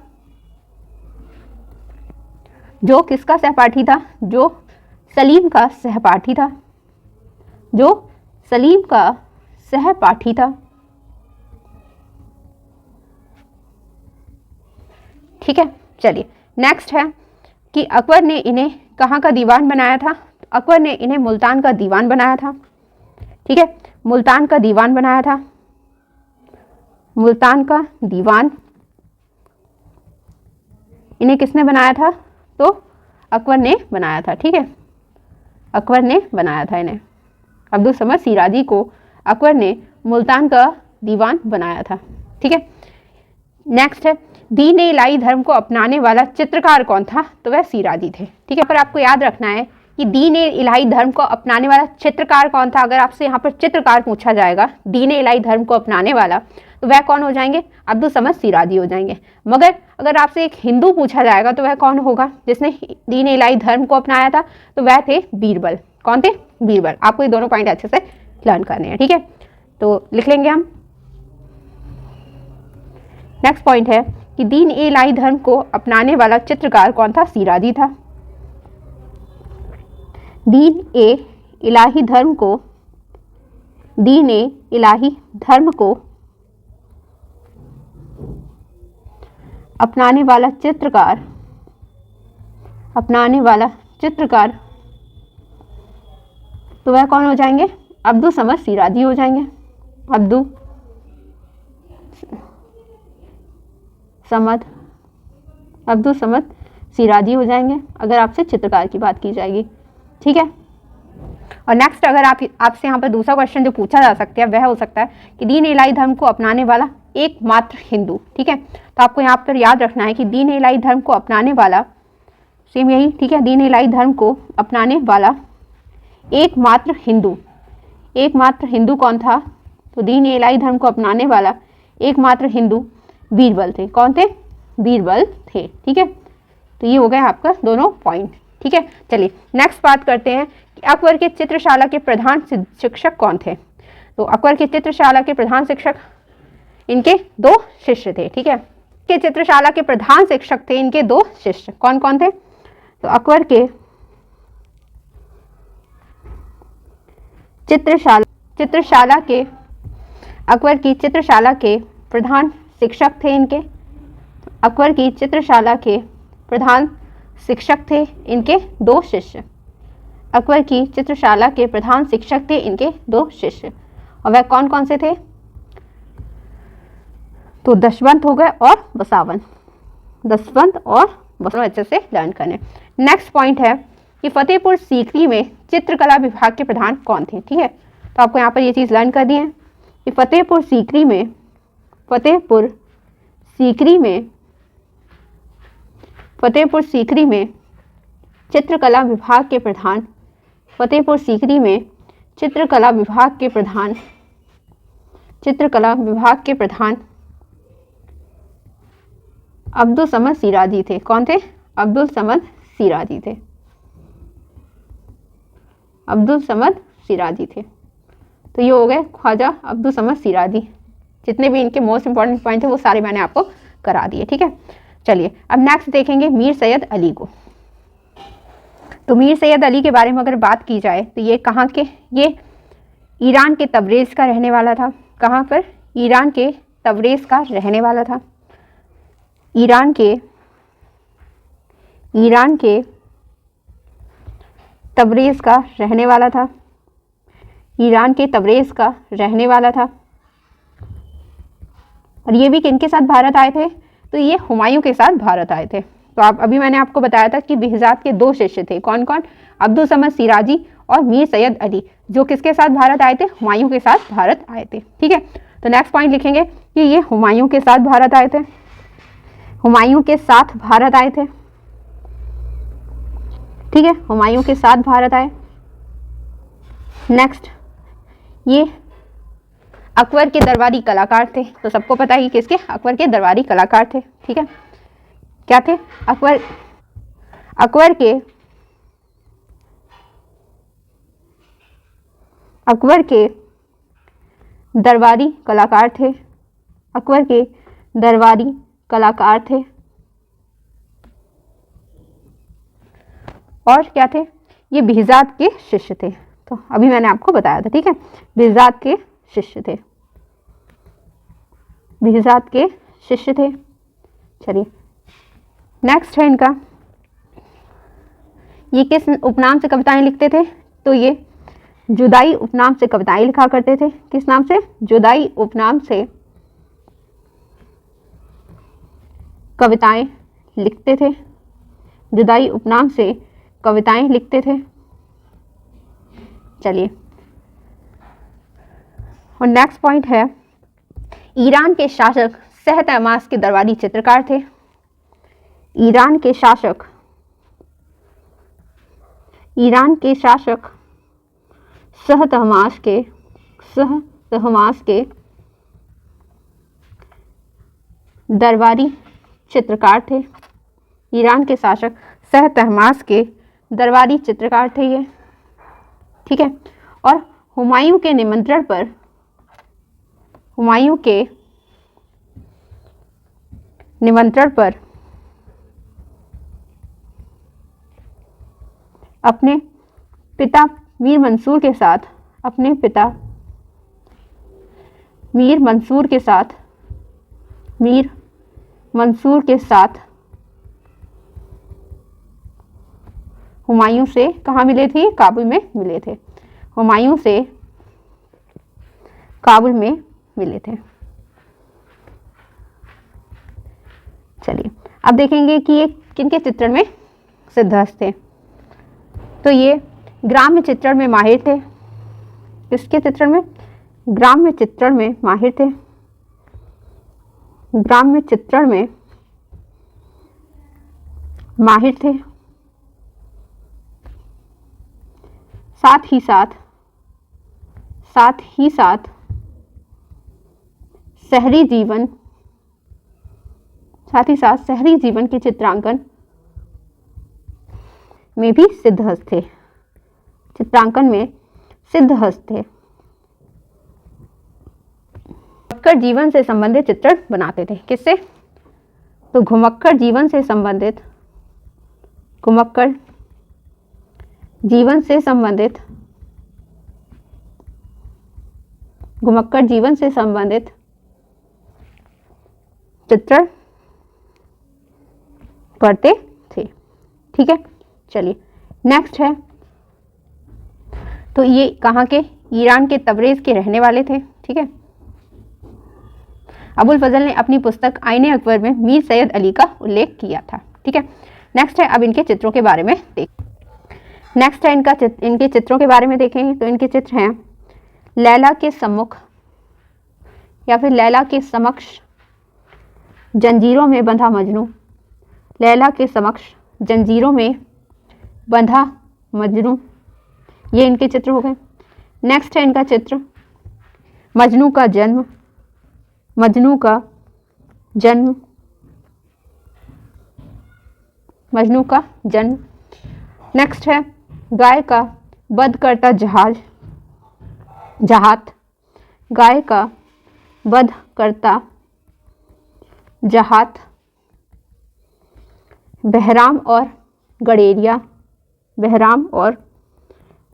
जो किसका सहपाठी था? जो सलीम का सहपाठी था। जो सलीम का सहपाठी था। ठीक है, चलिए नेक्स्ट है कि अकबर ने इन्हें कहाँ का दीवान बनाया था? अकबर ने इन्हें मुल्तान का दीवान बनाया था। ठीक है, मुल्तान का दीवान बनाया था। मुल्तान का दीवान इन्हें किसने बनाया था? तो अकबर ने बनाया था। ठीक है, अकबर ने बनाया था इन्हें। अब्दुल समद सिराजी को अकबर ने मुल्तान का दीवान बनाया था। ठीक है, नेक्स्ट है, दीन इलाही धर्म को अपनाने वाला चित्रकार कौन था? तो वह सिराजी थे। ठीक है, पर आपको याद रखना है कि दीन ए इलाही धर्म को अपनाने वाला चित्रकार कौन था। अगर आपसे यहाँ पर चित्रकार पूछा जाएगा, दीन ए इलाही धर्म को अपनाने वाला, तो वह कौन हो जाएंगे, अब्दुल समद सिराजी हो जाएंगे। मगर अगर आपसे एक हिंदू पूछा जाएगा तो वह कौन होगा जिसने दीन ए इलाही धर्म को अपनाया था, तो वह थे बीरबल। कौन थे, बीरबल। आपको ये दोनों पॉइंट अच्छे से लर्न करने हैं, ठीक है, तो लिख लेंगे हम। नेक्स्ट पॉइंट है कि दीन ए इलाही धर्म को अपनाने वाला चित्रकार कौन था, सिराजी था। दीन ए इलाही धर्म को, दीन ए इलाही धर्म को अपनाने वाला चित्रकार, अपनाने वाला चित्रकार, तो वह कौन हो जाएंगे, अब्दुल समद सिराजी हो जाएंगे। अब्दुल समद सिराजी हो जाएंगे अगर आपसे चित्रकार की बात की जाएगी, ठीक है। और नेक्स्ट अगर आपसे यहाँ पर दूसरा क्वेश्चन जो पूछा जा सकता है वह हो सकता है कि दीन ए इलाही धर्म को अपनाने वाला एकमात्र हिंदू, ठीक है। तो आपको यहाँ पर याद रखना है कि दीन ए इलाही धर्म को अपनाने वाला, सेम यही, ठीक है, दीन ए इलाही धर्म को अपनाने वाला एकमात्र हिंदू, एकमात्र हिंदू कौन था, तो दीन ए इलाही धर्म को अपनाने वाला एकमात्र हिंदू बीरबल थे। कौन थे, बीरबल थे, ठीक है। तो ये हो गया आपका दोनों पॉइंट, ठीक है। चलिए नेक्स्ट बात करते हैं कि अकबर के चित्रशाला के प्रधान शिक्षक कौन थे। तो अकबर के चित्रशाला के प्रधान शिक्षक, इनके दो शिष्य थे, ठीक है। के चित्रशाला के प्रधान शिक्षक थे इनके दो शिष्य, कौन कौन थे, तो अकबर के चित्रशाला के, अकबर की चित्रशाला के प्रधान शिक्षक थे इनके, अकबर की चित्रशाला के प्रधान शिक्षक थे इनके दो शिष्य, अकबर की चित्रशाला के प्रधान शिक्षक थे इनके दो शिष्य। और वह कौन कौन से थे, तो दशवंत हो गए और बसावन, दशवंत और बसावन अच्छे से लर्न करने। नेक्स्ट पॉइंट है कि फतेहपुर सीकरी में चित्रकला विभाग के प्रधान कौन थे, ठीक है। तो आपको यहाँ पर ये चीज़ लर्न कर दी है कि फतेहपुर सीकरी में, फतेहपुर सीकरी में, फतेहपुर सीकरी में चित्रकला विभाग के प्रधान, फतेहपुर सीकरी में चित्रकला विभाग के प्रधान, चित्रकला विभाग के प्रधान अब्दुल समद सिराजी थे। कौन थे, अब्दुल समद सिराजी थे, अब्दुल समद सिराजी थे। तो ये हो गए ख्वाजा अब्दुल समद सिराजी। जितने भी इनके मोस्ट इंपॉर्टेंट पॉइंट थे वो सारे मैंने आपको करा दिए, ठीक है। चलिए अब नेक्स्ट देखेंगे मीर सैयद अली को। तो मीर सैयद अली के बारे में अगर बात की जाए तो ये कहाँ के, ये ईरान के तबरेज़ का रहने वाला था। कहाँ पर, ईरान के तबरेज़ का रहने वाला था, ईरान के तबरेज़ का रहने वाला था, ईरान के तबरेज़ का रहने वाला था। और ये भी किनके साथ भारत आए थे, तो ये हुमायूं के साथ भारत आए थे। तो आप अभी मैंने आपको बताया था कि बिहज़ाद के दो शिष्य थे, कौन कौन, अब्दुल समद सिराजी और मीर सैयद अली, जो किसके साथ भारत आए थे, हुमायूं के साथ भारत आए थे, ठीक है। तो नेक्स्ट पॉइंट लिखेंगे कि ये हुमायूं के साथ भारत आए थे, हुमायूं के साथ भारत आए थे, ठीक है, हुमायूं के साथ भारत आए। नेक्स्ट, ये अकबर के दरबारी कलाकार थे। तो सबको पता है कि किसके, अकबर के दरबारी कलाकार थे, ठीक है। क्या थे, अकबर के दरबारी कलाकार थे, अकबर के दरबारी कलाकार थे। और क्या थे, ये बिहज़ाद के शिष्य थे। तो अभी मैंने आपको बताया था, ठीक है, बिहज़ाद के शिष्य थे, बिहज़ाद के शिष्य थे। चलिए नेक्स्ट है इनका, ये किस उपनाम से कविताएं लिखते थे, तो ये जुदाई उपनाम से कविताएं लिखा करते थे। किस नाम से, जुदाई उपनाम से कविताएं लिखते थे, जुदाई उपनाम से कविताएं लिखते थे। चलिए और नेक्स्ट पॉइंट है, ईरान के शासक शह तहमास के दरबारी चित्रकार थे। ईरान के शासक ईरान के शासक शाह तहमास के दरबारी चित्रकार थे। ईरान के शासक शाह तहमास के दरबारी चित्रकार थे ये, ठीक है। और हुमायूं के निमंत्रण पर अपने पिता मीर मंसूर के साथ हुमायूं से कहाँ मिले थे? काबुल में मिले थे। हुमायूं से काबुल में मिले थे। चलिए अब देखेंगे कि ये किनके चित्रण में सिद्धहस्त थे। तो ये ग्राम्य चित्रण में माहिर थे। किसके चित्रण में? ग्राम्य चित्रण में माहिर थे। ग्राम्य चित्रण में माहिर थे। साथ ही साथ शहरी जीवन के चित्रांकन में भी सिद्धहस्त थे। चित्रांकन में सिद्धहस्त थे। घुमक्कड़ जीवन से संबंधित चित्रण बनाते थे। किससे? तो घुमक्कड़ जीवन से संबंधित चित्रण करते थे, ठीक है। चलिए नेक्स्ट है, तो ये कहाँ के? ईरान के तबरेज के रहने वाले थे, ठीक है। अबुल फजल ने अपनी पुस्तक आईने अकबर में मीर सैयद अली का उल्लेख किया था, ठीक है। नेक्स्ट है, अब इनके चित्रों के बारे में इनके चित्रों के बारे में देखेंगे। तो इनके चित्र हैं लैला के सम्मुख या फिर लैला के समक्ष जंजीरों में बंधा मजनू। लैला के समक्ष जंजीरों में बंधा मजनू, ये इनके चित्र हो गए। नेक्स्ट है इनका चित्र मजनू का जन्म। नेक्स्ट है गाय का वध करता जहात। गाय का वध करता जहात। बहराम और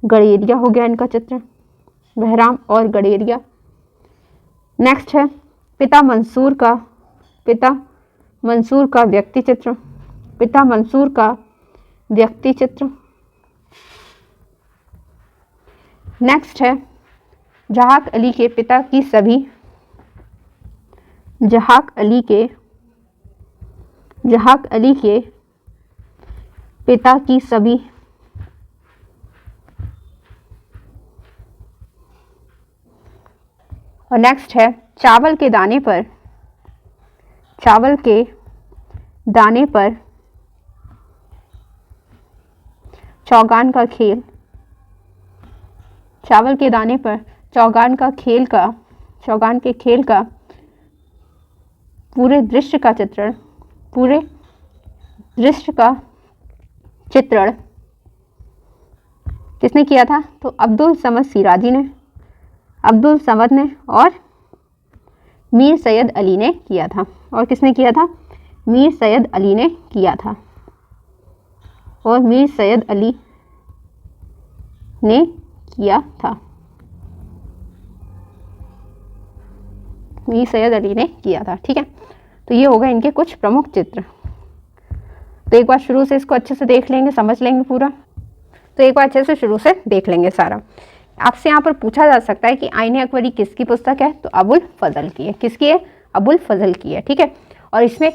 गड़ेरिया हो गया इनका चित्र, बहराम और गड़ेरिया। नेक्स्ट है पिता मंसूर का व्यक्ति चित्र। नेक्स्ट है जहाक अली के पिता की सभी और नेक्स्ट है चावल के दाने पर चौगान का खेल। चावल के दाने पर चौगान के खेल का पूरे दृश्य का चित्रण किसने किया था? तो अब्दुल समद ने और मीर सैयद अली ने किया था। और किसने किया था? मीर सैयद अली ने किया था। और मीर सैयद अली ने किया था। मीर सैयद अली ने किया था, ठीक है। तो ये हो गए इनके कुछ प्रमुख चित्र। तो एक बार शुरू से इसको अच्छे से देख लेंगे, समझ लेंगे पूरा। तो एक बार अच्छे से शुरू से देख लेंगे सारा। आपसे यहाँ पर पूछा जा सकता है कि आईने अकबरी किसकी पुस्तक है? तो अबुल फजल की है। किसकी है? अबुल फजल की है, ठीक है। और इसमें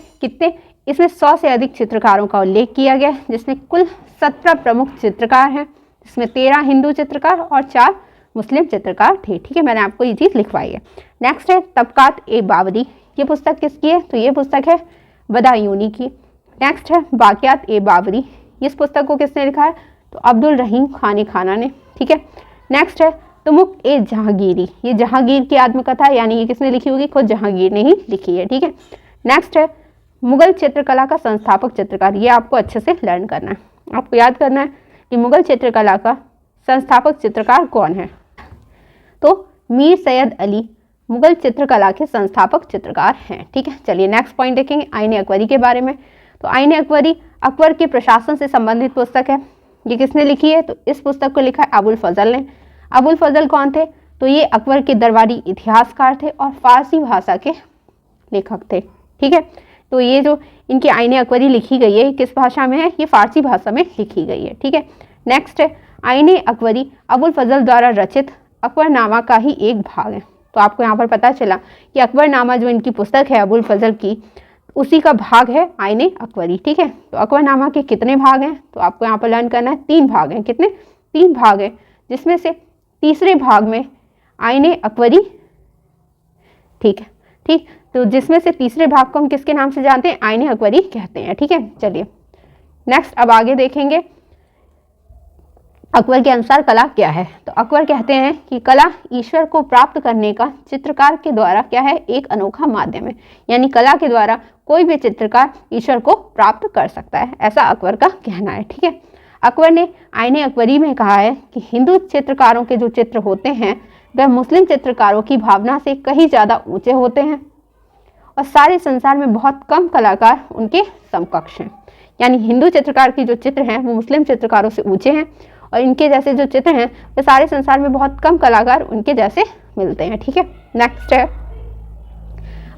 100 से अधिक चित्रकारों का उल्लेख किया गया है, जिसमें कुल 17 प्रमुख चित्रकार हैं, जिसमें 13 हिंदू चित्रकार और 4 मुस्लिम चित्रकार थे, ठीक है। मैंने आपको ये चीज़ लिखवाई है। नेक्स्ट है तबकात ए बाबरी। ये पुस्तक किसकी है? तो ये पुस्तक है बदायूनी की। नेक्स्ट है बाकियात ए बाबरी। इस पुस्तक को किसने लिखा है? तो अब्दुल रहीम खान खाना ने। ठीक है, नेक्स्ट है तुमुक ए जहांगीरी, ये जहांगीर की आत्मकथा है, यानी ये किसने लिखी होगी, खुद जहांगीर ने ही लिखी है। ठीक है, नेक्स्ट है मुगल चित्रकला का संस्थापक चित्रकार, ये आपको अच्छे से लर्न करना है, आपको याद करना है कि मुगल चित्रकला का संस्थापक चित्रकार कौन है। तो मीर सैयद अली मुगल चित्रकला के संस्थापक चित्रकार हैं। ठीक है, चलिए नेक्स्ट पॉइंट देखेंगे आईने अकबरी के बारे में। तो आईने अकबरी अकबर के प्रशासन से संबंधित पुस्तक है। ये किसने लिखी है, तो इस पुस्तक को लिखा है अबुल फजल ने। अबुल फजल कौन थे, तो ये अकबर के दरबारी इतिहासकार थे और फारसी भाषा के लेखक थे। ठीक है, तो ये जो इनकी आईने अकबरी लिखी गई है किस भाषा में है, ये फारसी भाषा में लिखी गई है। ठीक है, नेक्स्ट है आईने अकबरी अबुल फजल द्वारा रचित अकबरनामा का ही एक भाग है। तो आपको यहाँ पर पता चला कि अकबरनामा जो इनकी पुस्तक है अबुल फजल की, उसी का भाग है आईने अकबरी। ठीक है, तो अकबरनामा के कितने भाग हैं, तो आपको यहाँ पर लर्न करना है 3 भाग हैं। कितने, 3 भाग हैं, जिसमें से तीसरे भाग में आईने अकबरी। ठीक है, ठीक, तो जिसमें से तीसरे भाग को हम किसके नाम से जानते हैं, आईने अकबरी कहते हैं। ठीक है, चलिए नेक्स्ट अब आगे देखेंगे अकबर के अनुसार कला क्या है। तो अकबर कहते हैं कि कला ईश्वर को प्राप्त करने का चित्रकार के द्वारा क्या है, एक अनोखा माध्यम है, यानी कला के द्वारा कोई भी चित्रकार ईश्वर को प्राप्त कर सकता है, ऐसा अकबर का कहना है। ठीक है, अकबर ने आईने अकबरी में कहा है कि हिंदू चित्रकारों के जो चित्र होते हैं वह मुस्लिम चित्रकारों की भावना से कहीं ज़्यादा ऊंचे होते हैं और सारे संसार में बहुत कम कलाकार उनके समकक्ष हैं, यानी हिंदू चित्रकार की जो चित्र हैं वो मुस्लिम चित्रकारों से ऊंचे हैं और इनके जैसे जो चित्र हैं वो सारे संसार में बहुत कम कलाकार उनके जैसे मिलते हैं। ठीक है, नेक्स्ट है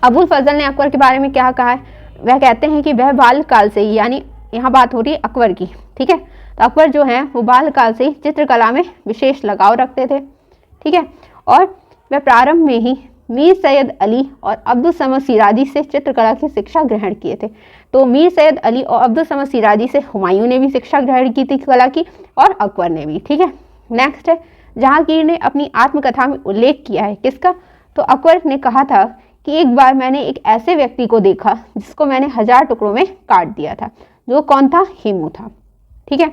अबुल फजल ने अकबर के बारे में क्या कहा है, वह कहते हैं कि वह बाल्यकाल से ही, यानी यहाँ बात हो रही है अकबर की। ठीक है, तो अकबर जो है वो बाल्यकाल से ही चित्रकला में विशेष लगाव रखते थे। ठीक है, और वह प्रारंभ में ही मीर सैयद अली और अब्दुल समद सिराजी से चित्रकला की शिक्षा ग्रहण किए थे। तो मीर सैयद अली और अब्दुल समद सिराजी से हुमायूं ने भी शिक्षा ग्रहण की थी कला की, और अकबर ने भी। ठीक है, नेक्स्ट है जहांगीर ने अपनी आत्मकथा में उल्लेख किया है किसका, तो अकबर ने कहा था कि एक बार मैंने एक ऐसे व्यक्ति को देखा जिसको मैंने 1000 टुकड़ों में काट दिया था, जो कौन था, हेमू था। ठीक है,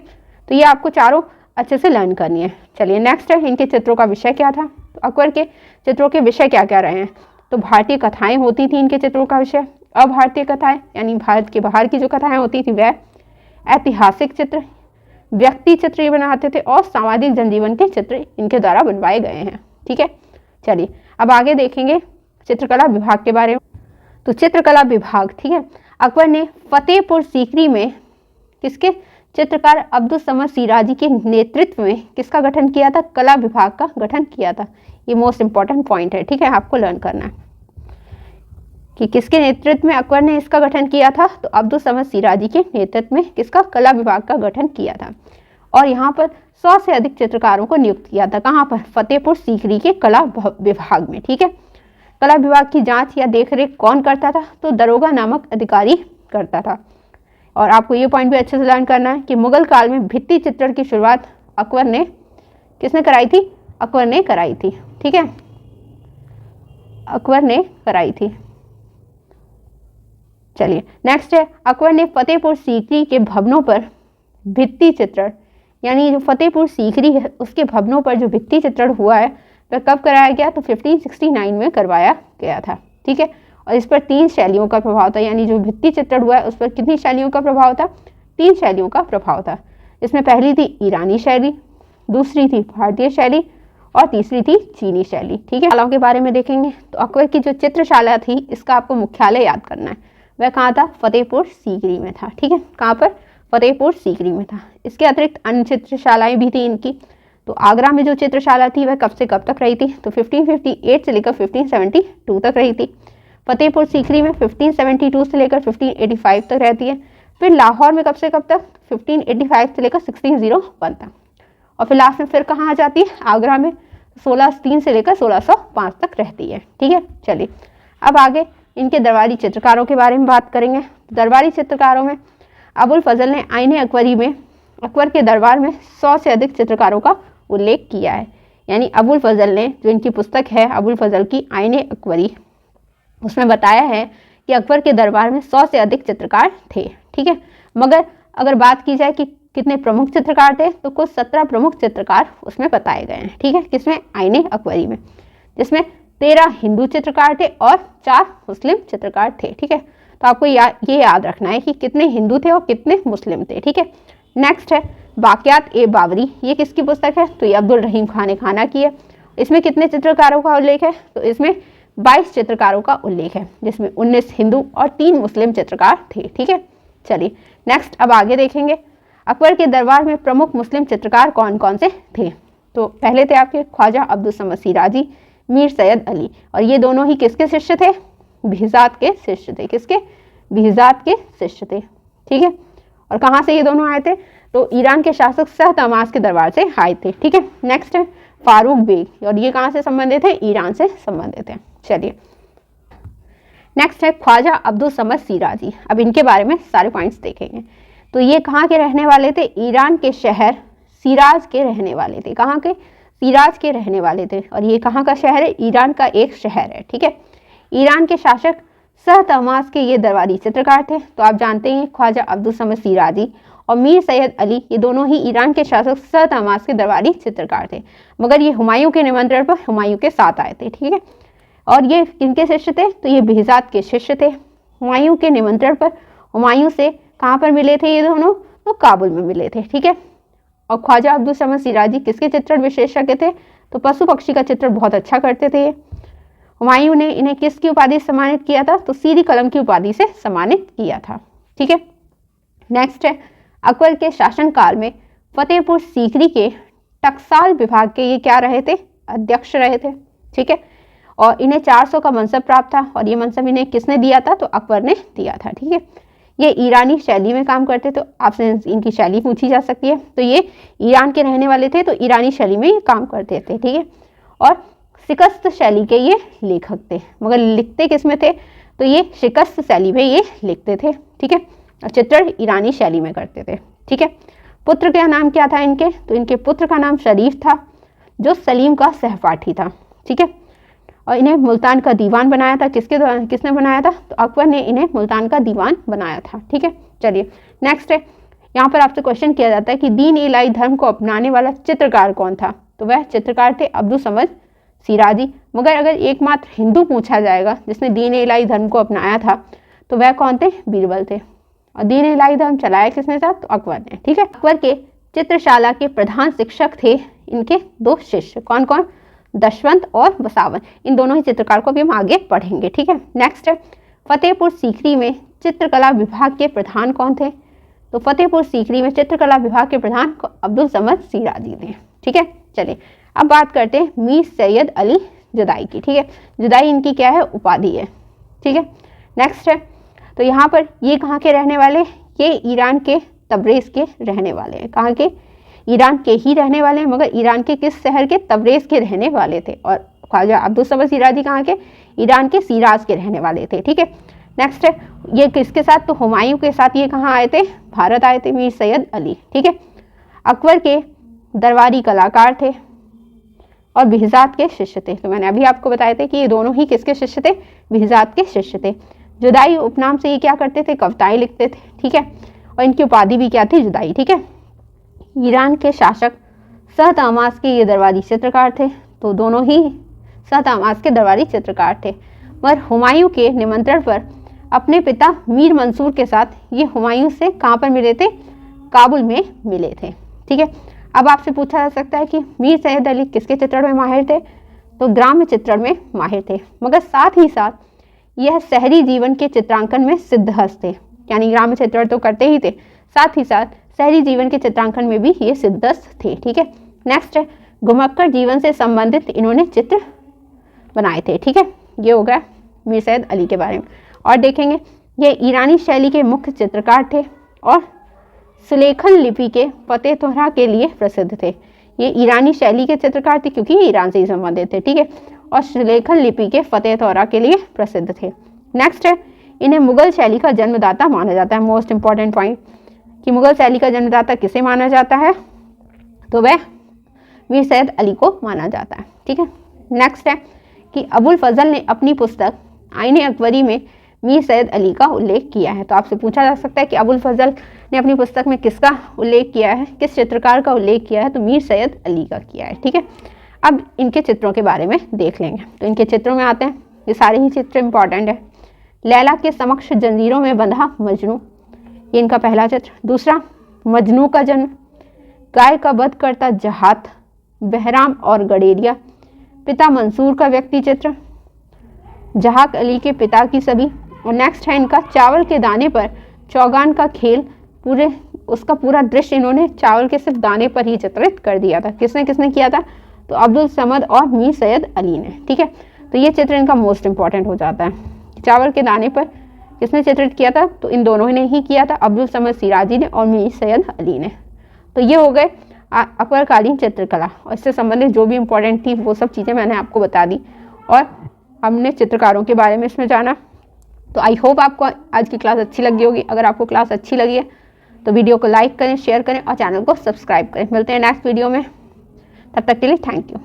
तो ये आपको चारों अच्छे से लर्न करनी है। चलिए नेक्स्ट है इनके चित्रों का विषय क्या था। तो अकबर के चित्रों के विषय क्या क्या रहे हैं, तो भारतीय कथाएं होती थी इनके चित्रों का विषय, अभारतीय कथाएं यानी भारत के बाहर की जो कथाएं होती थी वह, ऐतिहासिक चित्र, व्यक्ति चित्र बनाते थे और सामाजिक जनजीवन के चित्र इनके द्वारा बनवाए गए हैं। ठीक है, चलिए अब आगे देखेंगे चित्रकला विभाग के बारे में। तो चित्रकला विभाग, ठीक है, अकबर ने फतेहपुर सीकरी में किसके, चित्रकार अब्दुल समद सिराजी के नेतृत्व में किसका गठन किया था, कला विभाग का गठन किया था। ये मोस्ट इंपॉर्टेंट पॉइंट है। ठीक है, आपको लर्न करना है कि किसके नेतृत्व में अकबर ने इसका गठन किया था, तो अब्दुल समद सिराजी के नेतृत्व में किसका, कला विभाग का गठन किया था। और यहाँ पर 100 से अधिक चित्रकारों को नियुक्त किया था। कहाँ पर, फतेहपुर सीकरी के कला विभाग में। ठीक है, कला विभाग की जांच या देखरेख कौन करता था, तो दरोगा नामक अधिकारी करता था। और आपको ये पॉइंट भी अच्छे से लर्न करना है कि मुगल काल में भित्ति चित्रण की शुरुआत अकबर ने किसने कराई थी, अकबर ने कराई थी। ठीक है, अकबर ने कराई थी। चलिए नेक्स्ट है अकबर ने फतेहपुर सीकरी के भवनों पर भित्ति चित्रण, यानी जो फतेहपुर सीकरी है उसके भवनों पर जो भित्ति चित्रण हुआ है वह कब कराया गया, तो 1569 में करवाया गया था। ठीक है, और इस पर 3 शैलियों का प्रभाव था, यानी जो भित्ति चित्रण हुआ है उस पर कितनी शैलियों का प्रभाव था, 3 शैलियों का प्रभाव था। इसमें पहली थी ईरानी शैली, दूसरी थी भारतीय शैली और तीसरी थी चीनी शैली। ठीक है, कलाओं के बारे में देखेंगे तो अकबर की जो चित्रशाला थी इसका आपको मुख्यालय याद करना है, वह कहाँ था, फतेहपुर सीकरी में था। ठीक है, कहाँ पर, फतेहपुर सीकरी में था। इसके अतिरिक्त अन्य चित्रशालाएँ भी थी इनकी। तो आगरा में जो चित्रशाला थी वह कब से कब तक रही थी, तो 1558 से लेकर 1572 तक रही थी। फतेहपुर सीकरी में 1572 से लेकर 1585 तक रहती है। फिर लाहौर में कब से कब तक, 1585 से लेकर 1601 तक। और फिर लास्ट में फिर कहाँ आ जाती है, आगरा में 1603 से लेकर 1605 तक रहती है। ठीक है, चलिए अब आगे इनके दरबारी चित्रकारों के बारे में बात करेंगे। दरबारी चित्रकारों में अबुल फजल ने आईने अकबरी में अकबर के दरबार में 100 से अधिक चित्रकारों का उल्लेख किया है। यानी अबुल फजल ने, जो इनकी पुस्तक है अबुल फजल की आईने अकबरी, उसमें बताया है कि अकबर के दरबार में 100 से अधिक चित्रकार थे। ठीक है, मगर अगर बात की जाए कि कितने प्रमुख चित्रकार थे, तो कुल 17 प्रमुख चित्रकार उसमें बताए गए हैं। ठीक है, किसमें, आईने अकबरी में, जिसमें 13 हिंदू चित्रकार थे और 4 मुस्लिम चित्रकार थे। ठीक है, तो आपको ये याद रखना है कि कितने हिंदू थे और कितने मुस्लिम थे। ठीक है, नेक्स्ट है बाकियात ए बाबरी, ये किसकी पुस्तक है, तो ये अब्दुल रहीम खान खाना की है। इसमें कितने चित्रकारों का उल्लेख है, तो इसमें 22 चित्रकारों का उल्लेख है, जिसमें 19 हिंदू और 3 मुस्लिम चित्रकार थे। ठीक है, चलिए नेक्स्ट अब आगे देखेंगे अकबर के दरबार में प्रमुख मुस्लिम चित्रकार कौन कौन से थे। तो पहले थे आपके ख्वाजा अब्दुल समद सिराजी, मीर सैयद अली, और ये दोनों ही किसके शिष्य थे, बिहजात के शिष्य थे। किसके, बिहजात के शिष्य थे। ठीक है, और कहाँ से ये दोनों आए थे, तो ईरान के शासक शाह तमास के दरबार से आए थे। ठीक है, नेक्स्ट है फारूक बेग, और ये कहाँ से संबंधित है, ईरान से संबंधित है। चलिए नेक्स्ट है ख्वाजा अब्दुल समद सिराजी। अब इनके बारे में सारे पॉइंट्स देखेंगे। तो ये कहाँ के रहने वाले थे, ईरान के शहर सिराज के रहने वाले थे। कहाँ के, सिराज के रहने वाले थे, और ये कहाँ का शहर है, ईरान का एक शहर है। ठीक है, ईरान के शासक शाह तमास के ये दरबारी चित्रकार थे। तो आप जानते हैं ख्वाजा अब्दुल समद सिराजी और मीर सैयद अली, ये दोनों ही ईरान के शासक शाह तमास के दरबारी चित्रकार थे, मगर ये हुमायूं के निमंत्रण पर हुमायूं के साथ आए थे। ठीक है, और ये किनके शिष्य थे, तो ये बिहजात के शिष्य थे। हुमायूं के निमंत्रण पर हुमायूं से कहाँ पर मिले थे ये दोनों, तो काबुल में मिले थे। ठीक है, और ख्वाजा अब्दुल समद सिराजी किसके चित्रण विशेषज्ञ थे, तो पशु पक्षी का चित्र बहुत अच्छा करते थे। हुमायूं ने इन्हें किसकी उपाधि से सम्मानित किया था, तो सीरी कलम की उपाधि से सम्मानित किया था। ठीक है, नेक्स्ट है अकबर के शासनकाल में फतेहपुर सीकरी के टकसाल विभाग के ये क्या रहे थे, अध्यक्ष रहे थे। ठीक है, और इन्हें 400 का मनसब प्राप्त था, और ये मनसब इन्हें किसने दिया था, तो अकबर ने दिया था। ठीक है, ये ईरानी शैली में काम करते, तो आपसे इनकी शैली पूछी जा सकती है। तो ये ईरान के रहने वाले थे, तो ईरानी शैली में ये काम करते थे। ठीक है, और शिकस्त शैली के ये लेखक थे, मगर लिखते किस में थे, तो ये शिकस्त शैली में ये लिखते थे। ठीक है, और चित्रण ईरानी शैली में करते थे। ठीक है, पुत्र का नाम क्या था इनके, तो इनके पुत्र का नाम शरीफ था, जो सलीम का सहपाठी था। ठीक है, और इन्हें मुल्तान का दीवान बनाया था। किसने बनाया था, तो अकबर ने इन्हें मुल्तान का दीवान बनाया था। ठीक है, चलिए नेक्स्ट है, यहाँ पर आपसे क्वेश्चन किया जाता है कि दीन इलाही धर्म को अपनाने वाला चित्रकार कौन था, तो वह चित्रकार थे अब्दुल समद सिराजी। मगर अगर एकमात्र हिंदू पूछा जाएगा जिसने दीन इलाही धर्म को अपनाया था, तो वह कौन थे, बीरबल थे। और दीन इलाही धर्म चलाया किसने था, तो अकबर ने। ठीक है, अकबर के चित्रशाला के प्रधान शिक्षक थे इनके 2 शिष्य, कौन कौन, दशवंत और बसावन। इन दोनों ही चित्रकार को भी हम आगे पढ़ेंगे। ठीक है, नेक्स्ट है फतेहपुर सीकरी में चित्रकला विभाग के प्रधान कौन थे, तो फतेहपुर सीकरी में चित्रकला विभाग के प्रधान अब्दुल समद सिराजी थे। ठीक है, चलिए अब बात करते हैं मीर सैयद अली जुदाई की। ठीक है, जुदाई इनकी क्या है, उपाधि है। ठीक है, नेक्स्ट है, तो यहाँ पर ये कहाँ के रहने वाले, ये ईरान के तबरेज़ के रहने वाले हैं। कहाँ के, ईरान के ही रहने वाले हैं, मगर ईरान के किस शहर के, तबरेज़ के रहने वाले थे। और ख्वाजा अब्दुल समद सिराजी कहाँ के, ईरान के सिराज के रहने वाले थे। ठीक है, नेक्स्ट है ये किसके साथ, तो हुमायूं के साथ ये कहाँ आए थे, भारत आए थे, मीर सैयद अली। ठीक है, अकबर के दरबारी कलाकार थे और बिहजात के शिष्य थे। तो मैंने अभी आपको बताए थे कि ये दोनों ही किसके शिष्य थे, बिहजात के शिष्य थे। जुदाई उपनाम से ये क्या करते थे, कविताएं लिखते थे। ठीक है, और इनकी उपाधि भी क्या थी, जुदाई। ठीक है, ईरान के शासक शाह तमास के ये दरबारी चित्रकार थे। तो दोनों ही शाह तमास के दरबारी चित्रकार थे, मगर हुमायूं के निमंत्रण पर अपने पिता मीर मंसूर के साथ ये हुमायूं से कहाँ पर मिले थे, काबुल में मिले थे। ठीक है, अब आपसे पूछा जा सकता है कि मीर सैयद अली किसके चित्रण में माहिर थे, तो ग्राम्य चित्रण में माहिर थे, मगर साथ ही साथ यह शहरी जीवन के चित्रांकन में सिद्धहस्त थे। यानी ग्राम्य चित्रण तो करते ही थे, साथ ही साथ शहरी जीवन के चित्रांकन में भी ये सिद्धहस्त थे। ठीक है, नेक्स्ट है घुमक्कड़ जीवन से संबंधित इन्होंने चित्र बनाए थे। ठीक है, ये हो गया मीर सैयद अली के बारे में। और देखेंगे ये ईरानी शैली के मुख्य चित्रकार थे और सुलेखन लिपि के फतेह तोहरा के लिए प्रसिद्ध थे। ये ईरानी शैली के चित्रकार थे क्योंकि ये ईरान से ही संबंधित थे। ठीक है, और सुलेखन लिपि के फतेह तोहरा के लिए प्रसिद्ध थे। नेक्स्ट है इन्हें मुगल शैली का जन्मदाता माना जाता है। मोस्ट इंपॉर्टेंट पॉइंट कि मुगल शैली का जन्मदाता किसे माना जाता है, तो वह मीर सैयद अली को माना जाता है। ठीक है, नेक्स्ट है कि अबुल फजल ने अपनी पुस्तक आईने अकबरी में मीर सैयद अली का उल्लेख किया है। तो आपसे पूछा जा सकता है कि अबुल फजल ने अपनी पुस्तक में किसका उल्लेख किया है, किस चित्रकार का उल्लेख किया है, तो मीर सैयद अली का किया है। ठीक है, अब इनके चित्रों के बारे में देख लेंगे। तो इनके चित्रों में आते हैं, ये सारे ही चित्र इंपॉर्टेंट है। लैला के समक्ष जंजीरों में बंधा मजनू, ये इनका पहला चित्र। दूसरा, मजनू का जन्म, गाय का वध करता जहात, बहराम और गडेरिया, पिता मंसूर का व्यक्ति चित्र, जहाक अली के पिता की सभी। और नेक्स्ट है इनका चावल के दाने पर चौगान का खेल, उसका पूरा दृश्य इन्होंने चावल के सिर्फ दाने पर ही चित्रित कर दिया था। किसने किसने किया था, तो अब्दुल समद और मीर सैयद अली ने। ठीक है, तो ये चित्र इनका मोस्ट इंपॉर्टेंट हो जाता है। चावल के दाने पर किसने चित्रित किया था, तो इन दोनों ने ही किया था, अब्दुल समद सिराजी ने और मीर सैयद अली ने। तो ये हो गए अकबरकालीन चित्रकला, और इससे संबंधित जो भी इम्पोर्टेंट थी वो सब चीज़ें मैंने आपको बता दी, और हमने चित्रकारों के बारे में इसमें जाना। तो आई होप आपको आज की क्लास अच्छी लगी होगी। अगर आपको क्लास अच्छी लगी है तो वीडियो को लाइक करें, शेयर करें और चैनल को सब्सक्राइब करें। मिलते हैं नेक्स्ट वीडियो में, तब तक के लिए थैंक यू।